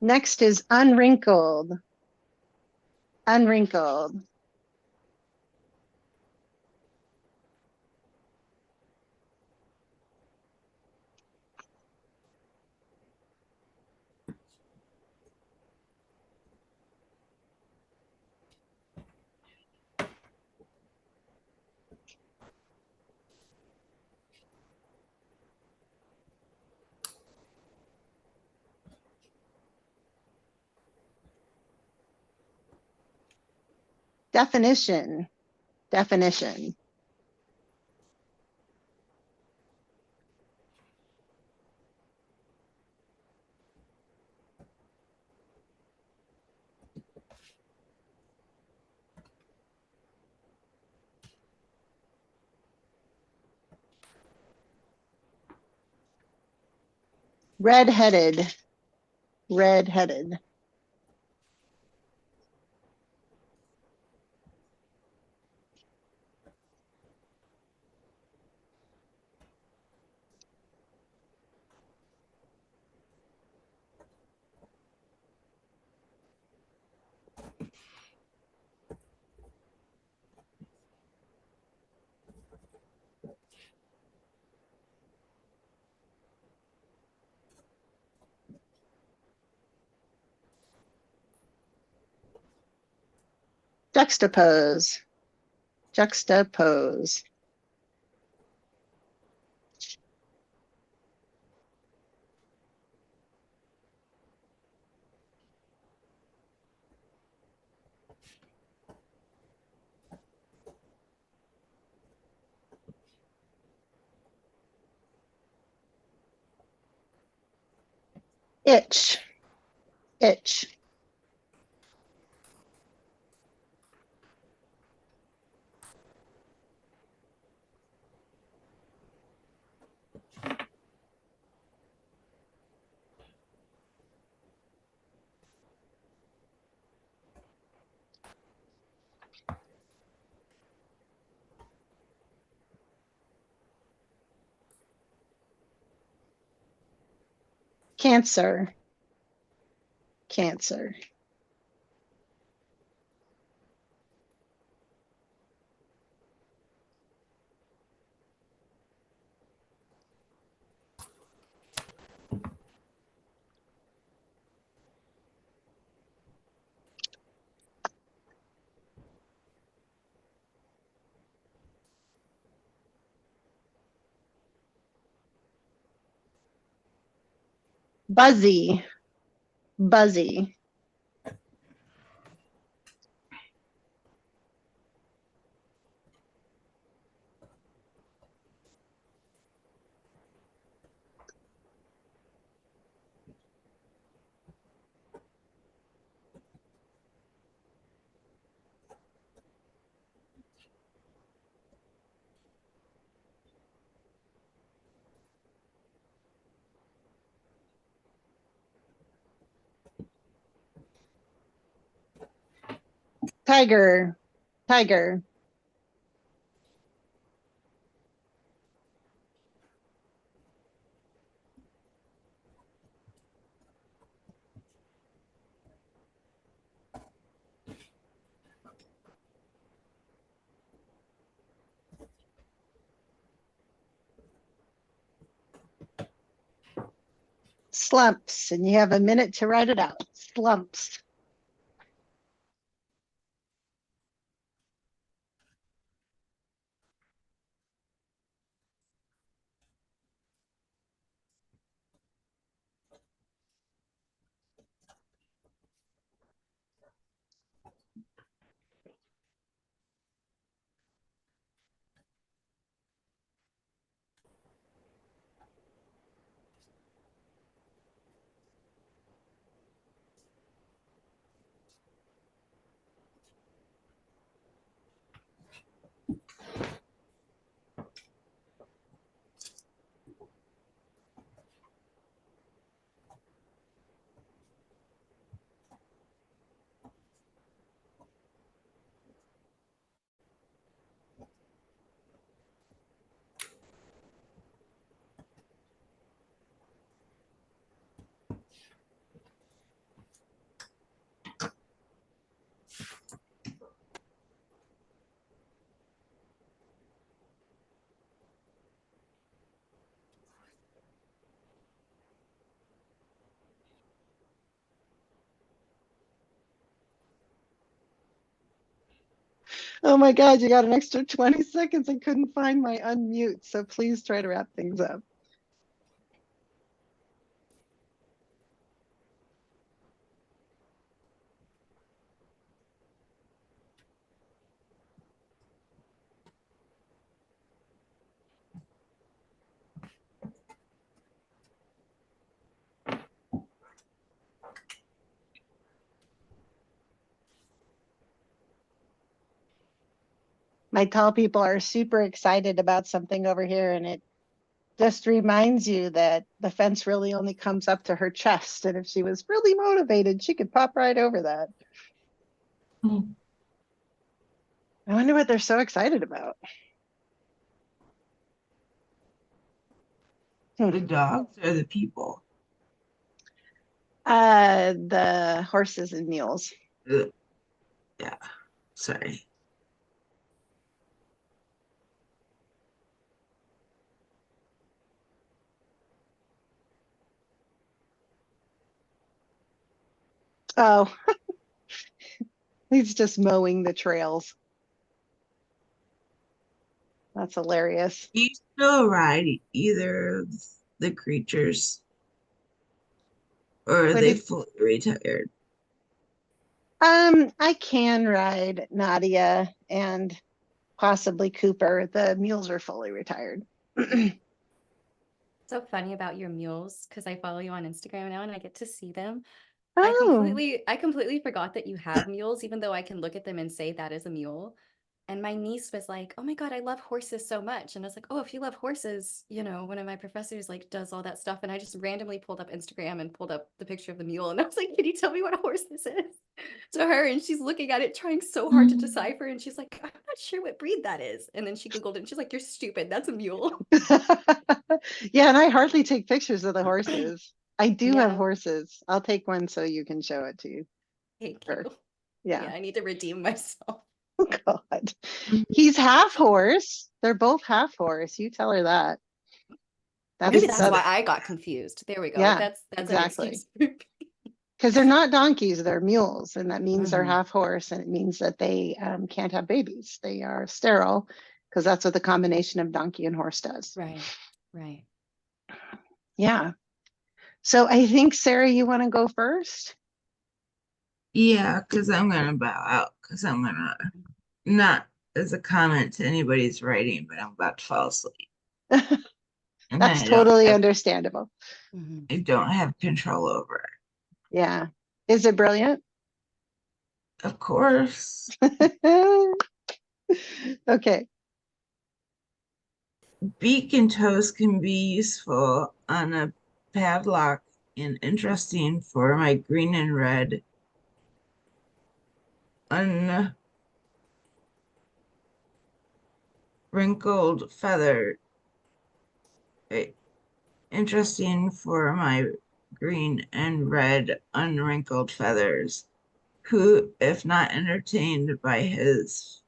Next is unwrinkled. Unwrinkled. Definition. Definition. Red-headed. Red-headed. Juxtapose. Juxtapose. Itch. Itch. Cancer. Cancer. Buzzy. Buzzy. Tiger. Tiger. Slumps, and you have a minute to write it out. Slumps. Oh my God, you got an extra 20 seconds. I couldn't find my unmute, so please try to wrap things up. My tall people are super excited about something over here, and it just reminds you that the fence really only comes up to her chest. And if she was really motivated, she could pop right over that. Hmm. I wonder what they're so excited about. The dogs or the people? The horses and mules. Yeah, sorry. Oh, he's just mowing the trails. That's hilarious. Do you still ride either of the creatures? Or are What they did, fully retired? I can ride Nadia and possibly Cooper. The mules are fully retired. So funny about your mules because I follow you on Instagram now and I get to see them. Oh, I completely forgot that you have mules, even though I can look at them and say that is a mule. And my niece was like, "Oh my God, I love horses so much." And I was like, "Oh, if you love horses, you know, one of my professors like does all that stuff." And I just randomly pulled up Instagram and pulled up the picture of the mule. And I was like, "Can you tell me what a horse this is?" To her. And she's looking at it, trying so hard to decipher. And she's like, "I'm not sure what breed that is." And then she Googled it and she's like, "You're stupid. That's a mule." yeah, and I hardly take pictures of the horses. I do have Yeah. horses. I'll take one so you can show it to you. Thank Sure. you. Yeah. Yeah, I need to redeem myself. Oh God. He's half horse. They're both half horse. You tell her that. Maybe That's that's why I got confused. There we go. Yeah, That's exactly. an excuse. because they're not donkeys, they're mules, and that means they're Mhm. half horse, and it means that they can't have babies. They are sterile because that's what the combination of donkey and horse does. Right. Right. Yeah. So I think, Sarah, you want to go first? Yeah, because I'm gonna bow out because I'm gonna not as a comment to anybody's writing, but I'm about to fall asleep. And That's I totally understandable. Mhm. I don't have control over it. Yeah. Is it brilliant? Of course. Okay. Beak and toes can be useful on a padlock and interesting for my green and red unwrinkled feather. Wait, interesting for my green and red unwrinkled feathers, who, if not entertained by his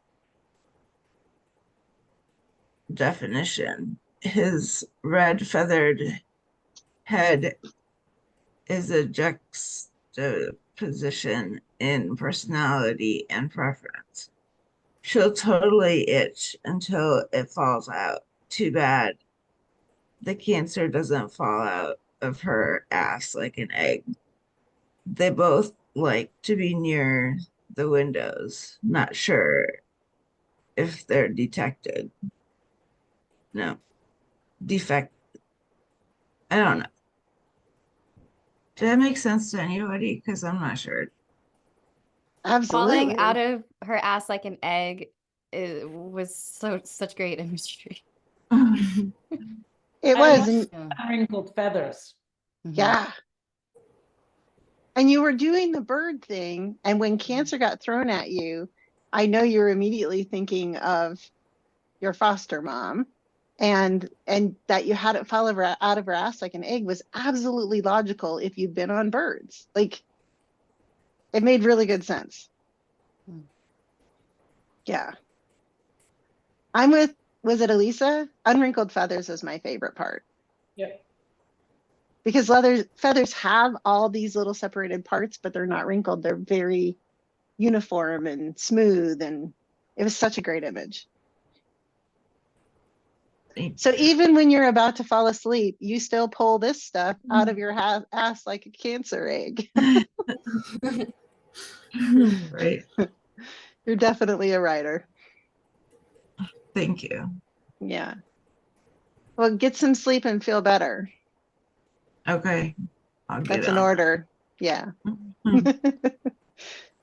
definition, his red feathered head is a juxtaposition in personality and preference. She'll totally itch until it falls out. Too bad the cancer doesn't fall out of her ass like an egg. They both like to be near the windows, not sure if they're detected. No, defect. I don't know. Did that make sense to anybody? Because I'm not sure. Absolutely. Falling out of her ass like an egg was such great imagery. It I was. love And wrinkled feathers. Mhm. yeah. And you were doing the bird thing, and when cancer got thrown at you, I know you're immediately thinking of your foster mom, and that you had it fall out of her ass like an egg was absolutely logical if you've been on birds. Like, it made really good sense. Hmm. Yeah. I'm with, was it Elisa? Unwrinkled feathers is my favorite part. Yep. Because feathers have all these little separated parts, but they're not wrinkled. They're very uniform and smooth, and it was such a great image. So even when you're about to fall asleep, you still pull this stuff out of your ass like a cancer egg. Right. You're definitely a writer. Thank you. Yeah. Well, get some sleep and feel better. Okay. I'll get That's an on order. Yeah. that.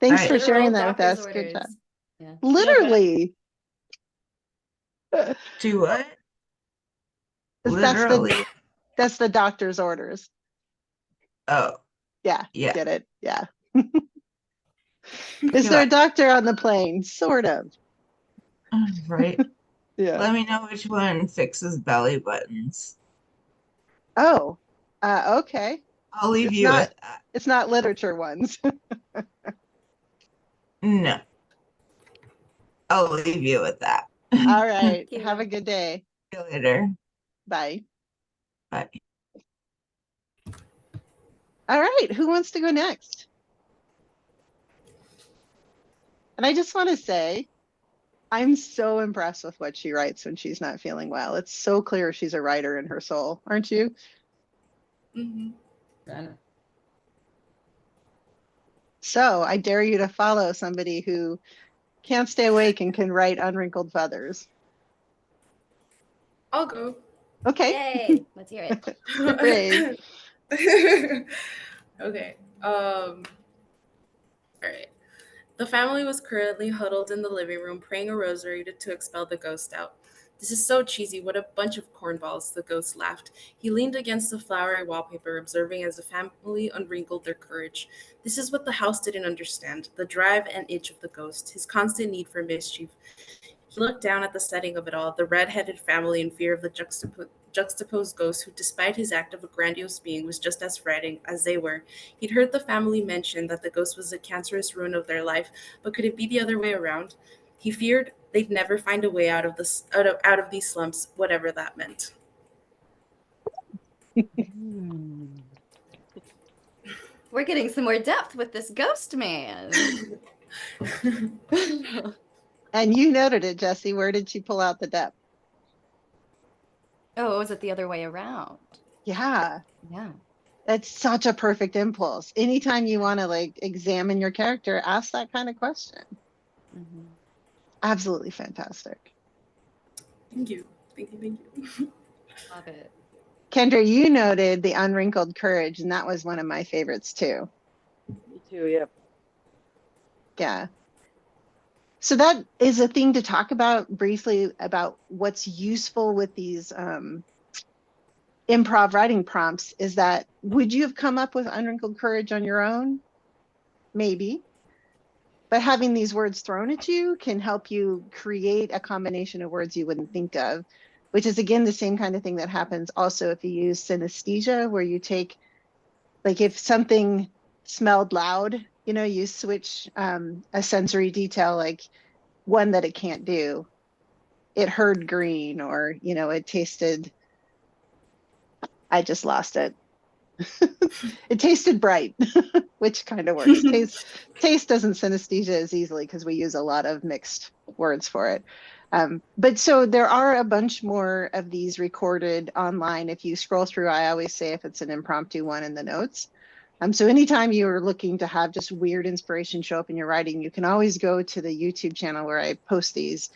Thanks All for right. sharing Literal that with doctor's us. Good job. orders. Yeah. Literally. Do what? That's Literally. that's the doctor's orders. Oh, Yeah. yeah. Get it? Yeah. I Is feel there a like- doctor on the plane? Sort of. Right. Yeah. Let me know which one fixes belly buttons. Oh, okay. I'll leave It's you not with that. it's not literature ones. No. I'll leave you with that. All right. Thank you. Have a good day. See you later. Bye. Bye. All right. Who wants to go next? And I just want to say, I'm so impressed with what she writes when she's not feeling well. It's so clear she's a writer in her soul, aren't you? Mhm. So I dare you to follow somebody who can't stay awake and can write unwrinkled feathers. I'll go. Okay. Yay. Let's hear it. You're brave. Okay. All right. The family was currently huddled in the living room praying a rosary to expel the ghost out. This is so cheesy. What a bunch of cornballs, the ghost laughed. He leaned against the flowery wallpaper, observing as the family unwrinkled their courage. This is what the house didn't understand, the drive and itch of the ghost, his constant need for mischief. He looked down at the setting of it all, the red-headed family in fear of the juxtaposed ghost who, despite his act of a grandiose being, was just as frightening as they were. He'd heard the family mention that the ghost was a cancerous ruin of their life, but could it be the other way around? He feared they'd never find a way out of these slumps, whatever that meant. We're getting some more depth with this ghost man. And you noted it, Jesse. Where did she pull out the depth? Oh, was it the other way around? Yeah, Yeah. that's such a perfect impulse. Anytime you want to like examine your character, ask that kind of question. Mhm. Absolutely fantastic. Thank you. Thank you. Love it. Kendra, you noted the unwrinkled courage, and that was one of my favorites too. Me too, yeah. Yeah. So that is a thing to talk about briefly about what's useful with these improv writing prompts is that would you have come up with unwrinkled courage on your own? Maybe. But having these words thrown at you can help you create a combination of words you wouldn't think of, which is again the same kind of thing that happens also if you use synesthesia, where you take, like if something smelled loud, you know, you switch a sensory detail, like one that it can't do. It heard green, or, you know, it tasted, I just lost it. It tasted bright, which kind of works. Taste doesn't synesthesia as easily because we use a lot of mixed words for it. But so there are a bunch more of these recorded online. If you scroll through, I always say if it's an impromptu one in the notes. So anytime you're looking to have just weird inspiration show up in your writing, you can always go to the YouTube channel where I post these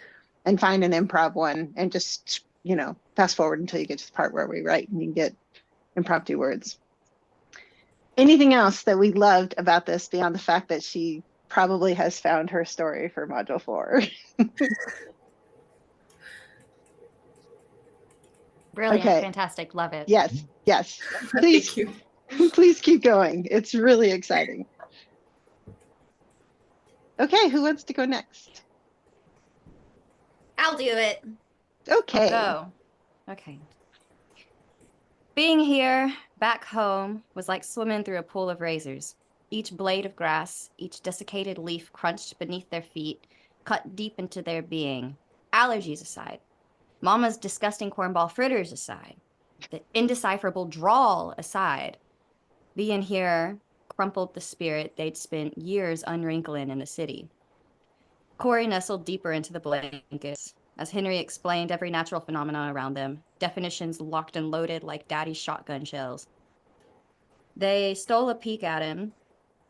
and find an improv one and just, you know, fast forward until you get to the part where we write and you can get impromptu words. Anything else that we loved about this beyond the fact that she probably has found her story for module 4? Brilliant. Okay. Fantastic. Love it. Yes. Thank you. Please keep going. It's really exciting. Okay, who wants to go next? I'll do it. Okay. Go. Okay. Being here, back home, was like swimming through a pool of razors. Each blade of grass, each desiccated leaf crunched beneath their feet, cut deep into their being. Allergies aside, Mama's disgusting cornball fritters aside, the indecipherable drawl aside, being here crumpled the spirit they'd spent years unwrinkling in the city. Corey nestled deeper into the blankets. As Henry explained every natural phenomena around them, definitions locked and loaded like daddy's shotgun shells. They stole a peek at him,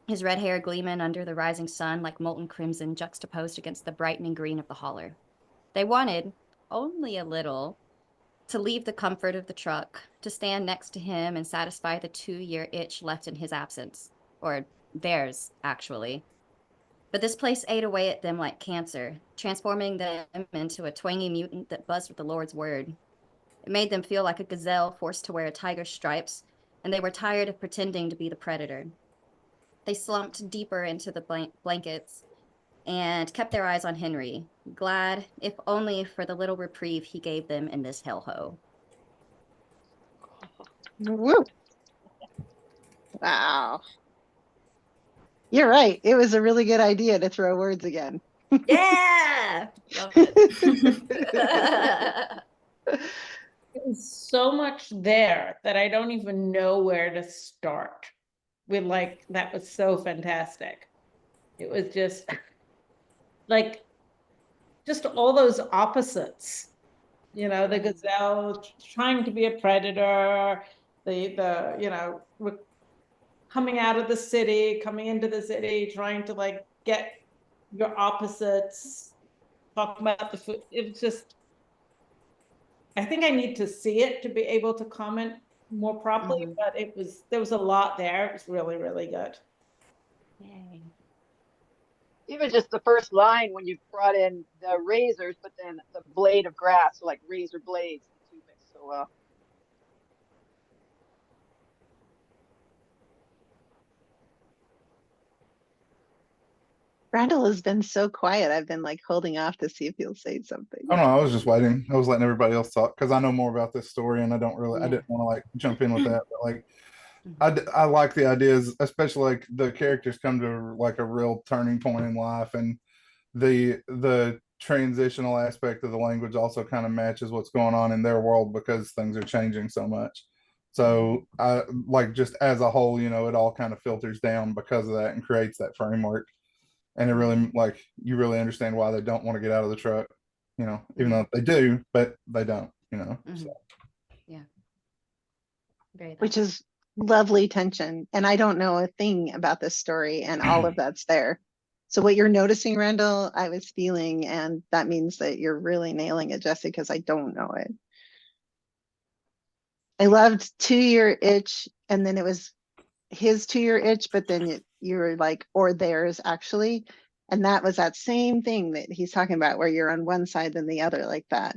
his red hair gleaming under the rising sun like molten crimson juxtaposed against the brightening green of the holler. They wanted, only a little, to leave the comfort of the truck, to stand next to him and satisfy the 2-year itch left in his absence. Or theirs, actually. But this place ate away at them like cancer, transforming them into a twangy mutant that buzzed with the Lord's word. It made them feel like a gazelle forced to wear a tiger's stripes, and they were tired of pretending to be the predator. They slumped deeper into the blankets and kept their eyes on Henry, glad, if only for the little reprieve he gave them in this hellhole. Woo. Wow. You're right. It was a really good idea to throw words again. Yeah! Love it. There's so much there that I don't even know where to start. With like, that was so fantastic. It was just like, just all those opposites, you know, the gazelle trying to be a predator, the you know, coming out of the city, coming into the city, trying to like get your opposites, talk about the food. It's just, I think I need to see it to be able to comment more properly, but there was a lot there. It was really, really good. Yay. Even just the first line when you brought in the razors, but then the blade of grass, so like razor blades, the two mix so well. Randall has been so quiet. I've been like holding off to see if he'll say something. Oh no, I was just waiting. I was letting everybody else talk because I know more about this story, and I Yeah. didn't want to like jump in with that. But like, Mhm. I like the ideas, especially like the characters come to like a real turning point in life, and the transitional aspect of the language also kind of matches what's going on in their world because things are changing so much. So I like just as a whole, you know, it all kind of filters down because of that and creates that framework. And it really like you really understand why they don't want to get out of the truck, you know, even though they do, but they don't, you know. So. Yeah. Very Which nice. is lovely tension. And I don't know a thing about this story, and all of that's there. So what you're noticing, Randall, I was feeling, and that means that you're really nailing it, Jesse, because I don't know it. I loved 2-year itch, and then it was his 2-year itch, but then you were like, or theirs actually. And that was that same thing that he's talking about, where you're on one side than the other, like that.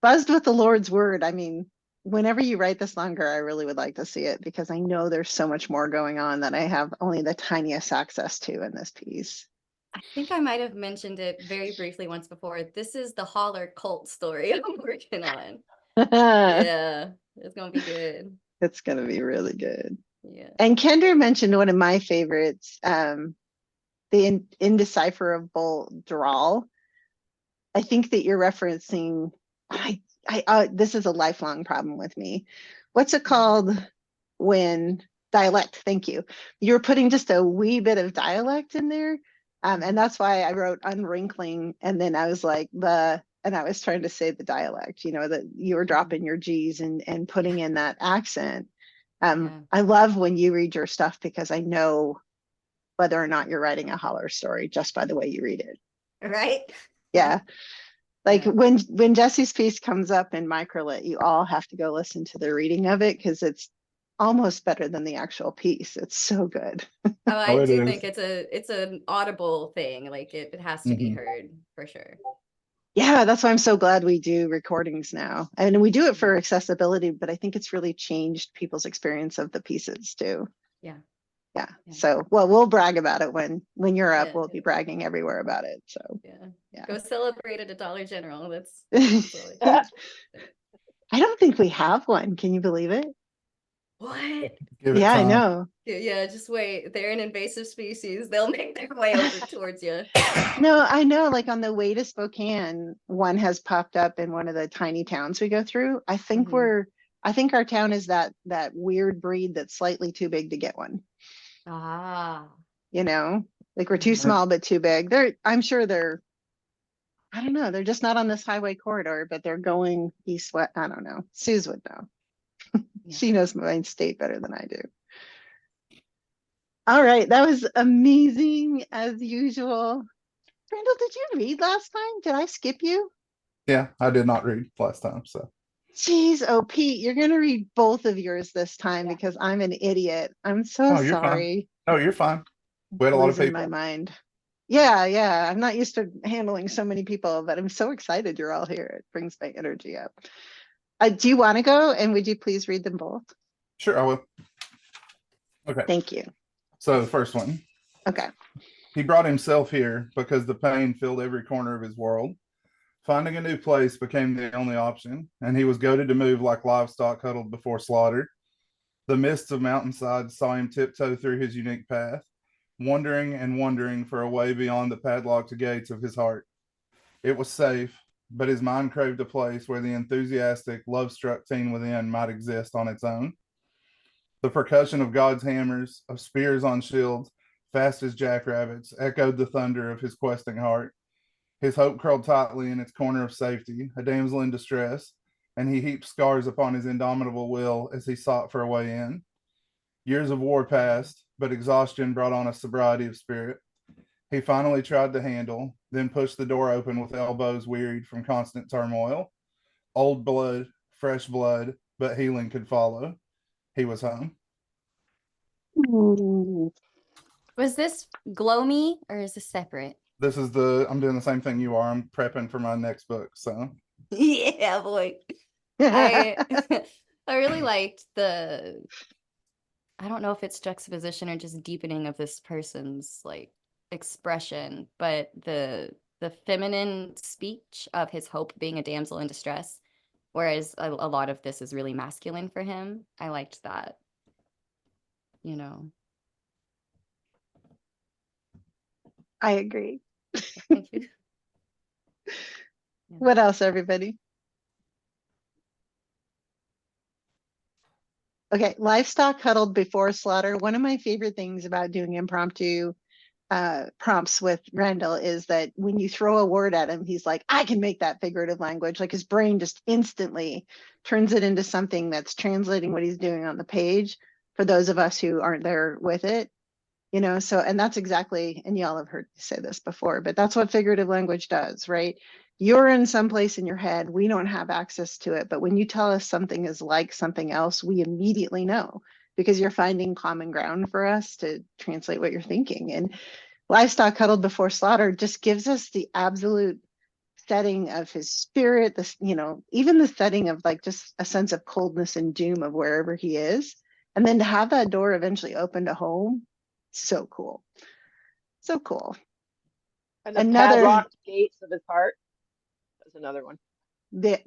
Buzzed with the Lord's word. I mean, whenever you write this longer, I really would like to see it because I know there's so much more going on that I have only the tiniest access to in this piece. I think I might have mentioned it very briefly once before. This is the Holler cult story I'm working on. Yeah, it's gonna be good. It's gonna be really good. Yeah. And Kendra mentioned one of my favorites, the indecipherable drawl. I think that you're referencing, this is a lifelong problem with me. What's it called when dialect? Thank you. You're putting just a wee bit of dialect in there. And that's why I wrote unwrinkling. And then I was like, and I was trying to say the dialect, you know, that you were dropping your G's and putting in that accent. I love when you read your stuff because I know whether or not you're writing a holler story just by the way you read it. Right? Yeah. Like when Jesse's piece comes up in Microlit, you all have to go listen to the reading of it because it's almost better than the actual piece. It's so good. Oh, I Oh, it do is. think it's an audible thing. Like it has to be heard for sure. Yeah, that's why I'm so glad we do recordings now. And we do it for accessibility, but I think it's really changed people's experience of the pieces too. Yeah. Yeah. So, well, we'll brag about it when you're up. Yeah. We'll be bragging everywhere about it. So, Yeah. Go celebrate at a Dollar General. That's I don't think we have one. Can you believe it? what? Give it Yeah, I time. know. Yeah, just wait. They're an invasive species. They'll make their way over towards you. No, I know. Like on the way to Spokane, one has popped up in one of the tiny towns we go through. I think our town is that weird breed that's slightly too big to get one. Ah. You know, like we're too small but too big. I'm sure I don't know. They're just not on this highway corridor, but they're going east west. I don't know. Suze would know. She knows my state better than I do. All right, that was amazing as usual. Randall, did you read last time? Did I skip you? Yeah, I did not read last time, so. Jeez, oh Pete, you're gonna read both of yours this time because I'm an idiot. I'm so Oh, you're fine. sorry. No, you're fine. We had a lot of Losing people. my mind. Yeah. I'm not used to handling so many people, but I'm so excited you're all here. It brings my energy up. Do you want to go? And would you please read them both? Sure, I will. Okay. Thank you. So the first one. Okay. He brought himself here because the pain filled every corner of his world. Finding a new place became the only option, and he was goaded to move like livestock huddled before slaughter. The mists of mountainsides saw him tiptoe through his unique path, wondering and wondering for a way beyond the padlocked gates of his heart. It was safe, but his mind craved a place where the enthusiastic, love-struck teen within might exist on its own. The percussion of God's hammers, of spears on shields, fast as jackrabbits, echoed the thunder of his questing heart. His hope curled tightly in its corner of safety, a damsel in distress, and he heaped scars upon his indomitable will as he sought for a way in. Years of war passed, but exhaustion brought on a sobriety of spirit. He finally tried the handle, then pushed the door open with elbows wearied from constant turmoil. Old blood, fresh blood, but healing could follow. He was home. Ooh. Was this Glow Me or is this separate? I'm doing the same thing you are. I'm prepping for my next book, so. Yeah, boy. I really liked I don't know if it's juxtaposition or just deepening of this person's like expression, but the feminine speech of his hope being a damsel in distress, whereas a lot of this is really masculine for him. I liked that, you know. I agree. Thank you. Yeah. What else, everybody? Okay, livestock huddled before slaughter. One of my favorite things about doing impromptu prompts with Randall is that when you throw a word at him, he's like, I can make that figurative language. Like his brain just instantly turns it into something that's translating what he's doing on the page for those of us who aren't there with it. You know, so, and that's exactly, and y'all have heard me say this before, but that's what figurative language does, right? You're in some place in your head, we don't have access to it, but when you tell us something is like something else, we immediately know because you're finding common ground for us to translate what you're thinking. And livestock huddled before slaughter just gives us the absolute setting of his spirit, this, you know, even the setting of like just a sense of coldness and doom of wherever he is. And then to have that door eventually open to home, so cool. So cool. And the Another- padlocked gates of his heart. That's another one.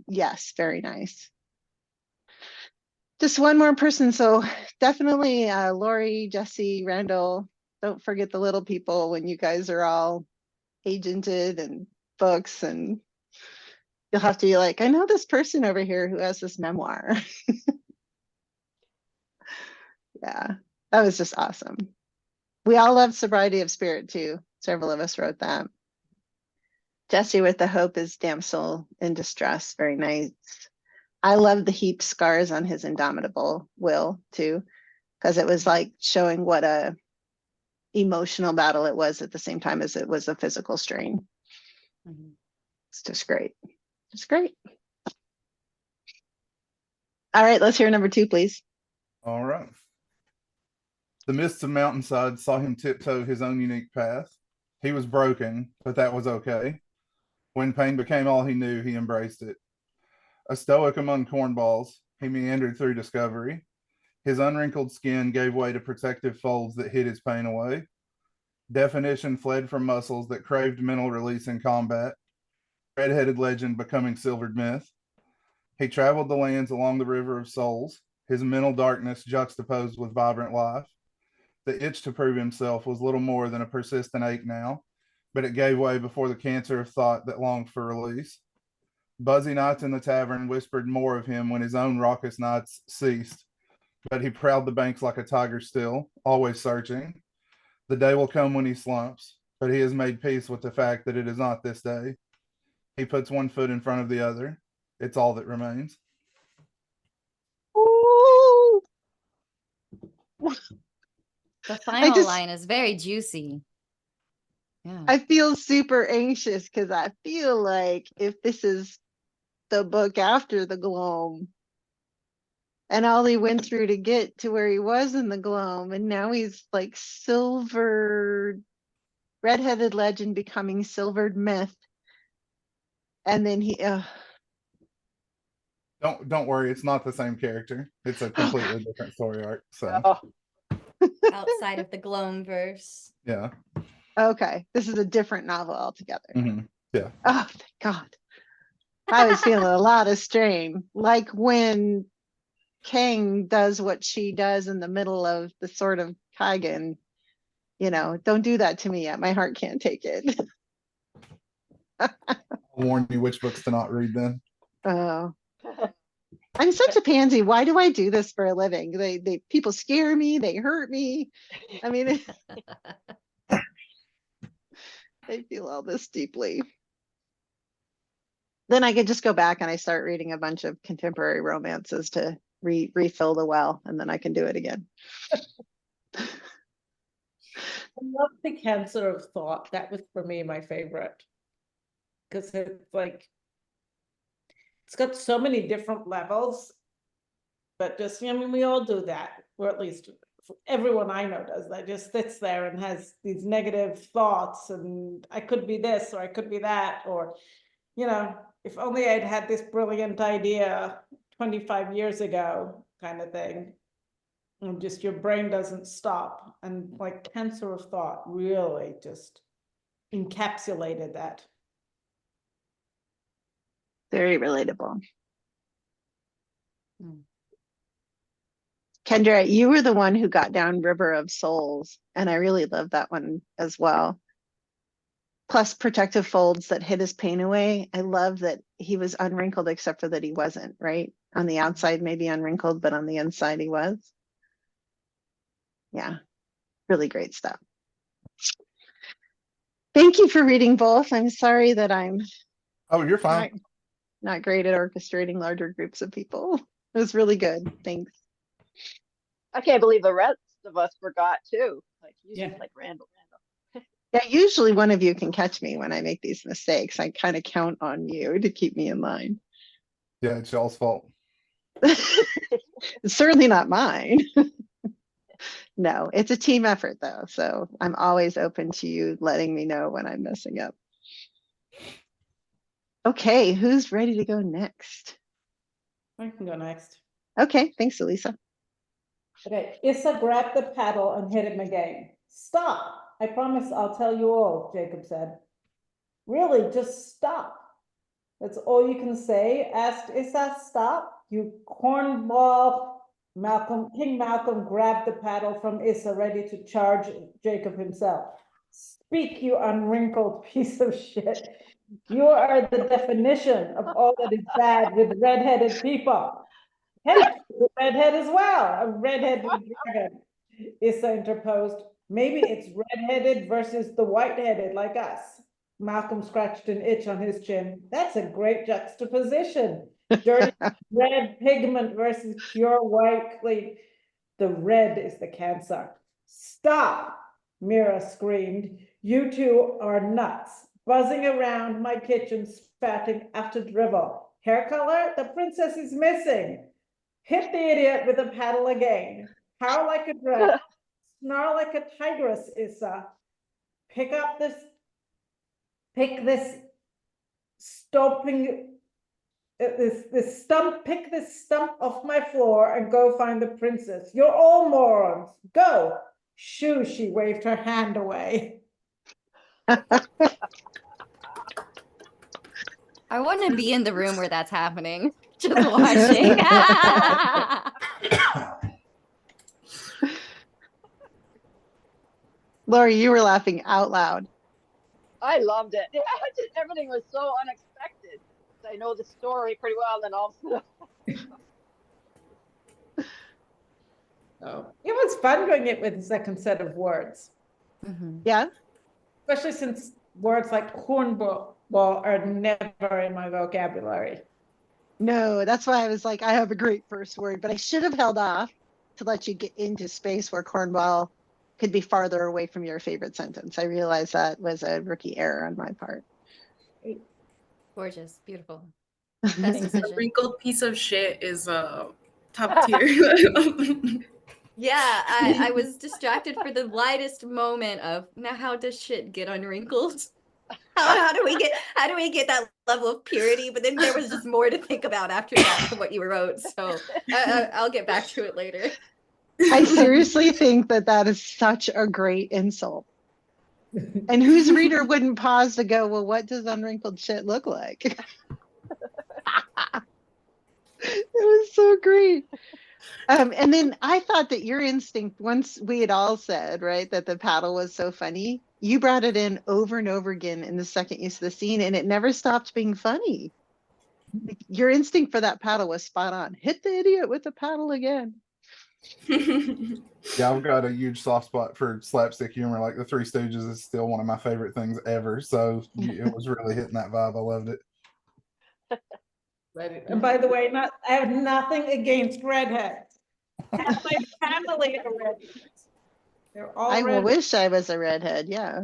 Yes, very nice. Just one more person. So definitely Lori, Jesse, Randall. Don't forget the little people when you guys are all agented and books, and you'll have to be like, I know this person over here who has this memoir. Yeah, that was just awesome. We all love sobriety of spirit too. Several of us wrote that. Jesse with the hope is damsel in distress. Very nice. I love the heap scars on his indomitable will too, because it was like showing what a emotional battle it was at the same time as it was a physical strain. It's just great. It's great. All right, let's hear number 2, please. All right. The mists of mountainside saw him tiptoe his own unique path. He was broken, but that was okay. When pain became all he knew, he embraced it. A stoic among cornballs, he meandered through discovery. His unwrinkled skin gave way to protective folds that hid his pain away. Definition fled from muscles that craved mental release in combat. Red-headed legend becoming silvered myth. He traveled the lands along the river of souls, his mental darkness juxtaposed with vibrant life. The itch to prove himself was little more than a persistent ache now, but it gave way before the cancer of thought that longed for release. Buzzy nights in the tavern whispered more of him when his own raucous nights ceased, but he prowled the banks like a tiger still, always searching. The day will come when he slumps, but he has made peace with the fact that it is not this day. He puts one foot in front of the other. It's all that remains. Ooh. The final just- line is very juicy. Yeah. I feel super anxious because I feel like if this is the book after the Gloam and all he went through to get to where he was in the Gloam, and now he's like silvered, red-headed legend becoming silvered myth. And then he, Don't worry, it's not the same character. It's a completely different story arc. So Oh, Outside of the Gloam verse. yeah. okay, this is a different novel altogether. Mhm. Yeah. Oh, thank God. I was feeling a lot of strain. Like when Kang does what she does in the middle of the Sword of Kaigen. You know, don't do that to me yet. My heart can't take it. I'll warn you which books to not read then. Oh, I'm such a pansy. Why do I do this for a living? They people scare me. They hurt me. I mean, I feel all this deeply. Then I could just go back and I start reading a bunch of contemporary romances to refill the well, and then I can do it again. I love the cancer of thought. That was for me my favorite. Because it's like, it's got so many different levels. But just, I mean, we all do that, or at least everyone I know does that, just sits there and has these negative thoughts, and I could be this, or I could be that, or, you know, if only I'd had this brilliant idea 25 years ago, kind of thing. And just your brain doesn't stop. And like Cancer of Thought really just encapsulated that. Very relatable. Mm. Kendra, you were the one who got down River of Souls, and I really love that one as well. Plus protective folds that hid his pain away. I love that he was unwrinkled except for that he wasn't, right? On the outside, maybe unwrinkled, but on the inside he was. Yeah, really great stuff. Thank you for reading both. I'm sorry that I'm Oh, you're fine. not great at orchestrating larger groups of people. It was really good. Thanks. I can't believe the rest of us forgot too. Like usually Yeah. like Randall. Yeah, usually one of you can catch me when I make these mistakes. I kind of count on you to keep me in line. Yeah, it's y'all's fault. It's certainly not mine. No, it's a team effort though. So I'm always open to you letting me know when I'm messing up. Okay, who's ready to go next? I can go next. Okay, thanks, Elisa. Okay, Issa grabbed the paddle and hit him again. Stop! I promise I'll tell you all, Jacob said. Really, just stop. That's all you can say? Asked Issa. Stop, you cornball. King Malcolm grabbed the paddle from Issa, ready to charge Jacob himself. Speak, you unwrinkled piece of shit. You are the definition of all that is bad with red-headed people. Hence, the redhead as well, a redheaded dragon. Issa interposed. Maybe it's redheaded versus the white-headed like us. Malcolm scratched an itch on his chin. That's a great juxtaposition. Dirty red pigment versus pure white clean. The red is the cancer. Stop, Mira screamed. You two are nuts. Buzzing around my kitchen, spatting after drivel. Hair color? The princess is missing. Hit the idiot with a paddle again. Howl like a dragon. Snarl like a tigress, Issa. Pick this stump off my floor and go find the princess. You're all morons. Go. Shoo, she waved her hand away. I want to be in the room where that's happening. Just watching. Lori, you were laughing out loud. I loved it. Yeah, everything was so unexpected. I know the story pretty well, and also. Oh, it was fun doing it with the second set of words. Yeah. Especially since words like cornball are never in my vocabulary. No, that's why I was like, I have a great first word, but I should have held off to let you get into space where cornball could be farther away from your favorite sentence. I realized that was a rookie error on my part. Gorgeous, beautiful. Best decision. A wrinkled piece of shit is top tier. Yeah, I was distracted for the lightest moment of now how does shit get unwrinkled? How do we get that level of purity? But then there was just more to think about after that from what you wrote. So I'll get back to it later. I seriously think that is such a great insult. And whose reader wouldn't pause to go, well, what does unwrinkled shit look like? It was so great. And then I thought that your instinct, once we had all said, right, that the paddle was so funny, you brought it in over and over again in the second use of the scene, and it never stopped being funny. Your instinct for that paddle was spot on. Hit the idiot with the paddle again. Yeah, I've got a huge soft spot for slapstick humor. Like the Three Stooges is still one of my favorite things ever. So it was really hitting that vibe. I loved it. And by the way, I have nothing against redheads. Half my family are redheads. They're all I redheads. wish I was a redhead, yeah.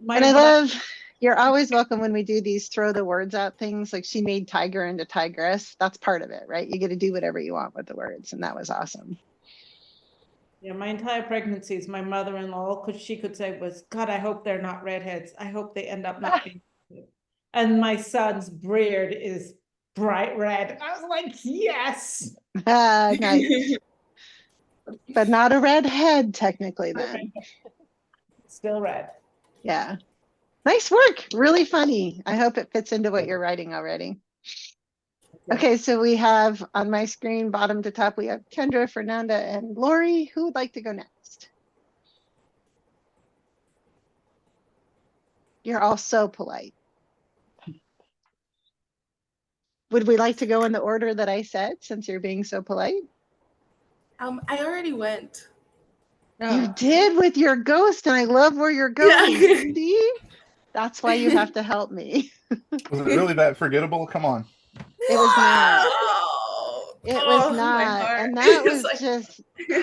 My And I bro- love, you're always welcome when we do these throw the words out things. Like she made tiger into tigress. That's part of it, right? You get to do whatever you want with the words. And that was awesome. Yeah, my entire pregnancy is my mother-in-law, because she could say was, God, I hope they're not redheads. I hope they end up not being. And my son's beard is bright red. I was like, yes. Nice. but not a red head technically then. Still red. Yeah. Nice work. Really funny. I hope it fits into what you're writing already. Okay, so we have on my screen, bottom to top, we have Kendra, Fernanda, and Lori. Who would like to go next? You're all so polite. Would we like to go in the order that I said, since you're being so polite? I already went. You did with your ghost, and I love where you're going. Yeah. See? That's why you have to help me. Was it really that forgettable? Come on. It was not. Oh, It was my not. heart. And that It's was like- just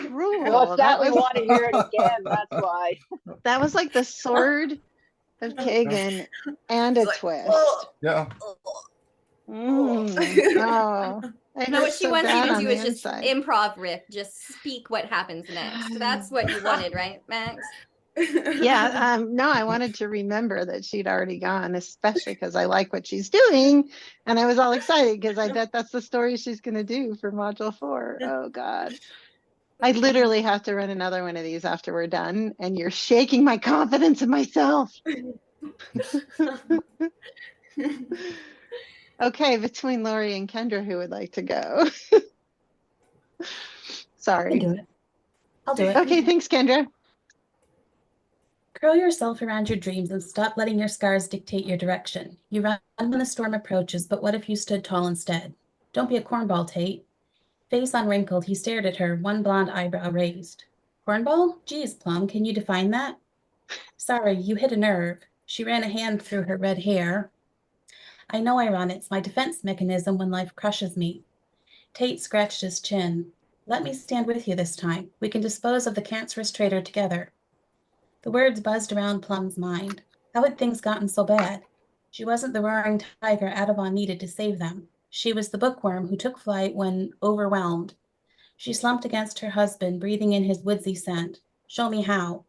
cruel. Well, it's that we was, want to hear it again. That's why. that was like the sword of Kagan and a It's like, twist. oh, Yeah. oh. Oh, I No, hurt what she so wants you bad to on do the is just inside. improv riff, just speak what happens next. That's what you wanted, right, Max? Yeah, no, I wanted to remember that she'd already gone, especially because I like what she's doing. And I was all excited because I bet that's the story she's going to do for module 4. Oh, God. I literally have to run another one of these after we're done. And you're shaking my confidence in myself. Okay, between Lori and Kendra, who would like to go? I can Sorry. do it. I'll do it. Okay, thanks, Kendra. Curl yourself around your dreams and stop letting your scars dictate your direction. You run when the storm approaches, but what if you stood tall instead? Don't be a cornball, Tate. Face unwrinkled, he stared at her, one blonde eyebrow raised. Cornball? Geez, Plum, can you define that? Sorry, you hit a nerve. She ran a hand through her red hair. I know I run. It's my defense mechanism when life crushes me. Tate scratched his chin. Let me stand with you this time. We can dispose of the cancerous traitor together. The words buzzed around Plum's mind. How had things gotten so bad? She wasn't the roaring tiger Audubon needed to save them. She was the bookworm who took flight when overwhelmed. She slumped against her husband, breathing in his woodsy scent. Show me how.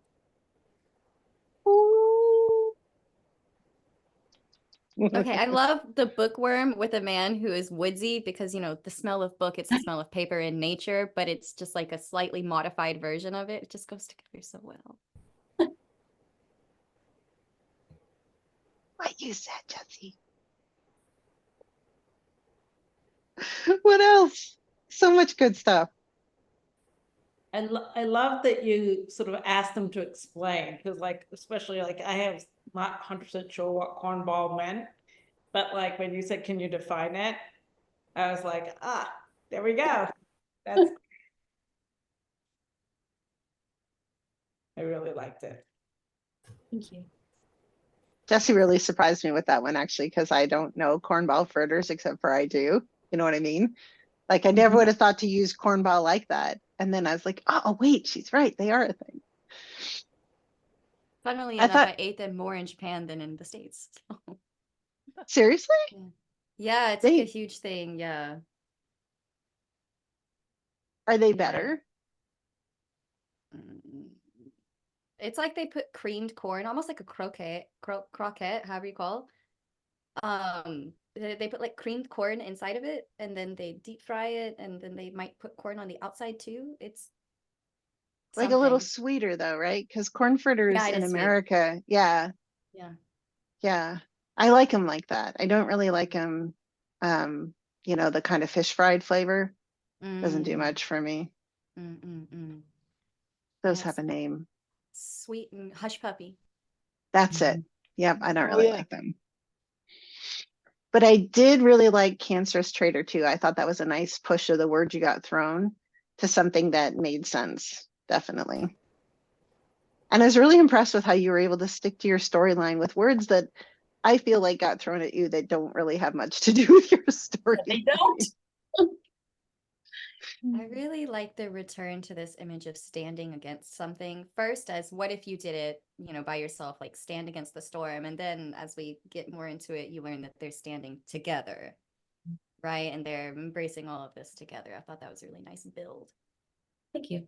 Okay, I love the bookworm with a man who is woodsy because, you know, the smell of book, it's the smell of paper in nature, but it's just like a slightly modified version of it. It just goes together so well. What you said, Jesse. What else? So much good stuff. And I love that you sort of asked them to explain, because like, especially like I have not 100% sure what cornball meant, but like when you said, can you define it? I was like, there we go. That's, I really liked it. Thank you. Jesse really surprised me with that one, actually, because I don't know cornball fritters except for I do. You know what I mean? Like I never would have thought to use cornball like that. And then I was like, oh, wait, she's right. They are a thing. Funnily I enough, thought- I ate them more in Japan than in the States. Seriously? Yeah, it's like a huge thing. Yeah. Are they better? It's like they put creamed corn, almost like a croquette, however you call. They put like creamed corn inside of it, and then they deep fry it, and then they might put corn on the outside too. It's Like a little something. sweeter though, right? Because corn fritters Yeah, it in is sweet. America, yeah, Yeah. I like them like that. I don't really like them, you know, the kind of fish fried flavor. Doesn't do much for me. Those Yes. have a name. Sweet and hush puppy. That's it. Yep, I don't Oh, really yeah. like them. But I did really like Cancerous Traitor too. I thought that was a nice push of the word you got thrown to something that made sense, definitely. And I was really impressed with how you were able to stick to your storyline with words that I feel like got thrown at you that don't really have much to do with your story. They don't. I really like the return to this image of standing against something. First, as what if you did it, you know, by yourself, like stand against the storm. And then as we get more into it, you learn that they're standing together, right? And they're embracing all of this together. I thought that was a really nice build. Thank you.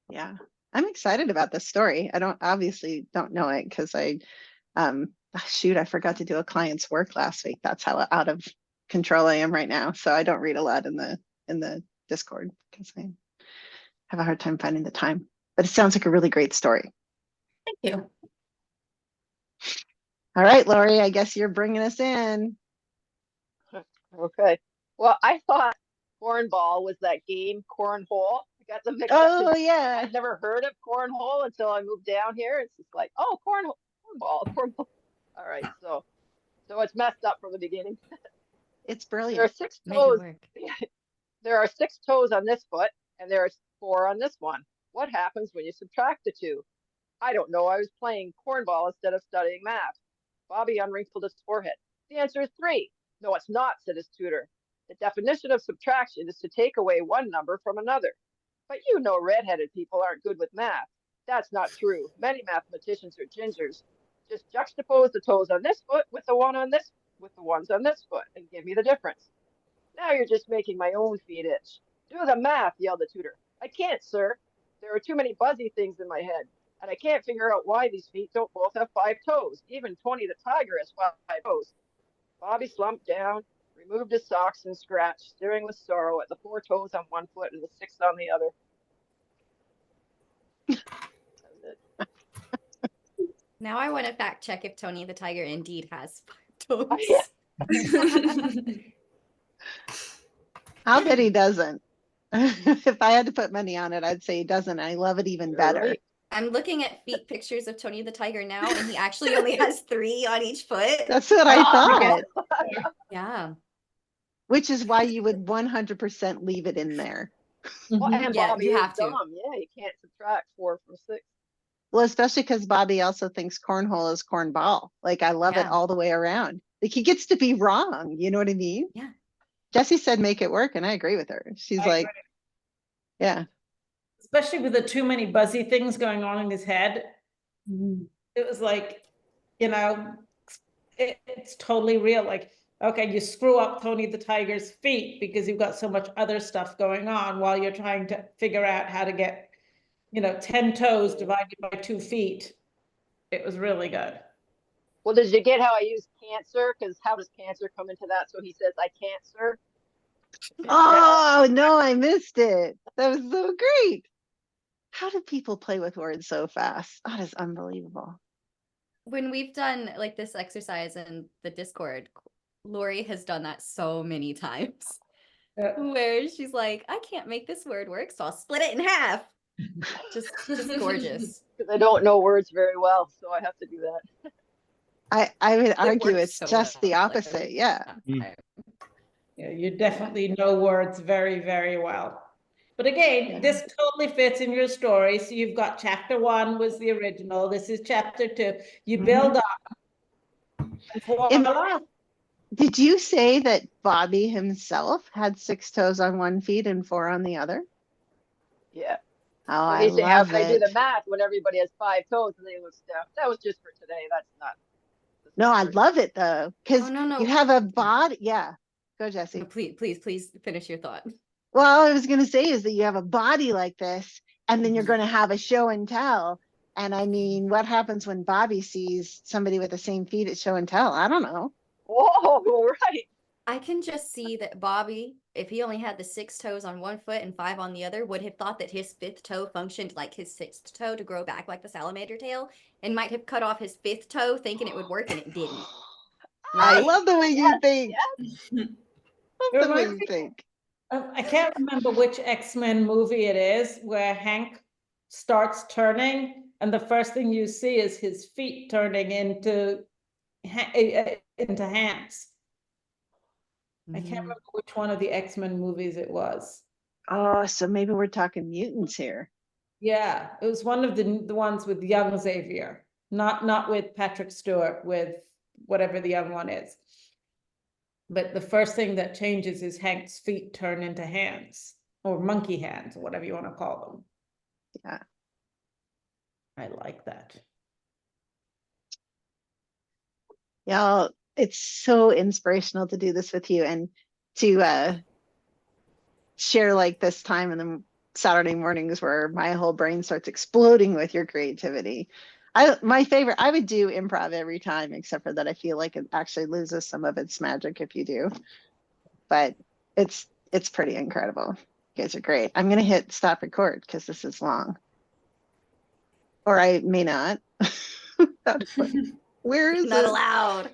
Yeah, I'm excited about this story. I obviously don't know it because I forgot to do a client's work last week. That's how out of control I am right now. So I don't read a lot in the Discord because I'm have a hard time finding the time, but it sounds like a really great story. Thank you. All right, Lori, I guess you're bringing us in. Okay. Well, I thought cornball was that game cornhole. I got them mixed up. Oh yeah. I'd never heard of cornhole until I moved down here. It's just like, oh, cornball. All right, so it's messed up from the beginning. It's There are brilliant. 6 Make it toes. work. There are 6 toes on this foot, and there are 4 on this one. What happens when you subtract the 2? I don't know. I was playing cornball instead of studying math. Bobby unwrinkled his forehead. The answer is 3. No, it's not, said his tutor. The definition of subtraction is to take away one number from another. But you know redheaded people aren't good with math. That's not true. Many mathematicians are gingers. Just juxtapose the toes on this foot with the ones on this foot and give me the difference. Now you're just making my own feet itch. Do the math, yelled the tutor. I can't, sir. There are too many buzzy things in my head, and I can't figure out why these feet don't both have 5 toes. Even Tony the tiger has 5 toes. Bobby slumped down, removed his socks and scratched, staring with sorrow at the 4 toes on one foot and the 6 on the other. That was it. Now I want to fact check if Tony the Tiger indeed has 5 toes. Yeah. I'll bet he doesn't. If I had to put money on it, I'd say he doesn't. I love it even You're better. right. I'm looking at feet pictures of Tony the Tiger now, and he actually only has 3 on each foot. That's what I thought, Yeah. which is why you would 100% leave it in there. Well, and Yeah, Bobby you is have to. dumb. Yeah, you can't subtract 4 from 6. Well, especially because Bobby also thinks cornhole is cornball. Like, I love it Yeah. all the way around. Like, he gets to be wrong. You know what I mean? Yeah. Jessie said make it work, and I agree with her. She's I like, agree. yeah. Especially with the too many buzzy things going on in his head. It was like, you know, it's totally real. Like, okay, you screw up Tony the Tiger's feet because you've got so much other stuff going on while you're trying to figure out how to get, 10 toes divided by 2 feet. It was really good. Well, did you get how I use cancer? Because how does cancer come into that? So he says, I can't, sir. Oh, no, I missed it. That was so great. How do people play with words so fast? That is unbelievable. When we've done like this exercise in the Discord, Lori has done that so many times. Where she's like, I can't make this word work, so I'll split it in half. Just gorgeous. Because I don't know words very well, so I have to do that. I would It argue works it's so just the well, opposite. like, Yeah. Yeah, you definitely know words very, very well. But again, Yeah. this totally fits in your story. So you've got chapter 1 was the original. This is chapter 2. You build up. And voila. Did you say that Bobby himself had 6 toes on one feet and 4 on the other? Yeah. Oh, So I he's saying, how love can I do the it. math when everybody has 5 toes and they look stuff? That was just for today. That's not. No, I love it though, because Oh, no. you have a body. Yeah. Go, Jessie. No, please finish your thought. Well, all I was going to say is that you have a body like this, and then you're Mhm. going to have a show and tell. And I mean, what happens when Bobby sees somebody with the same feet at show and tell? I don't know. Whoa, right. I can just see that Bobby, if he only had the 6 toes on one foot and 5 on the other, would have thought that his 5th toe functioned like his 6th toe to grow back like the salamander tail, and might have cut off his 5th toe thinking it would work, and it didn't. I Right? love the way you think. Yes. Love the way you think. I can't remember which X-Men movie it is where Hank starts turning, and the first thing you see is his feet turning into hands. I can't remember which one of the X-Men movies it was. Oh, so maybe we're talking mutants here. Yeah, it was one of the ones with young Xavier, not with Patrick Stewart, with whatever the young one is. But the first thing that changes is Hank's feet turn into hands, or monkey hands, or whatever you want to call them. Yeah. I like that. Y'all, it's so inspirational to do this with you and to share like this time in the Saturday mornings where my whole brain starts exploding with your creativity. My favorite, I would do improv every time, except for that I feel like it actually loses some of its magic if you do. But it's pretty incredible. You guys are great. I'm going to hit stop record because this is long. Or I may not. Where is Not it? allowed.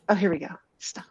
Oh, here we go. Stop.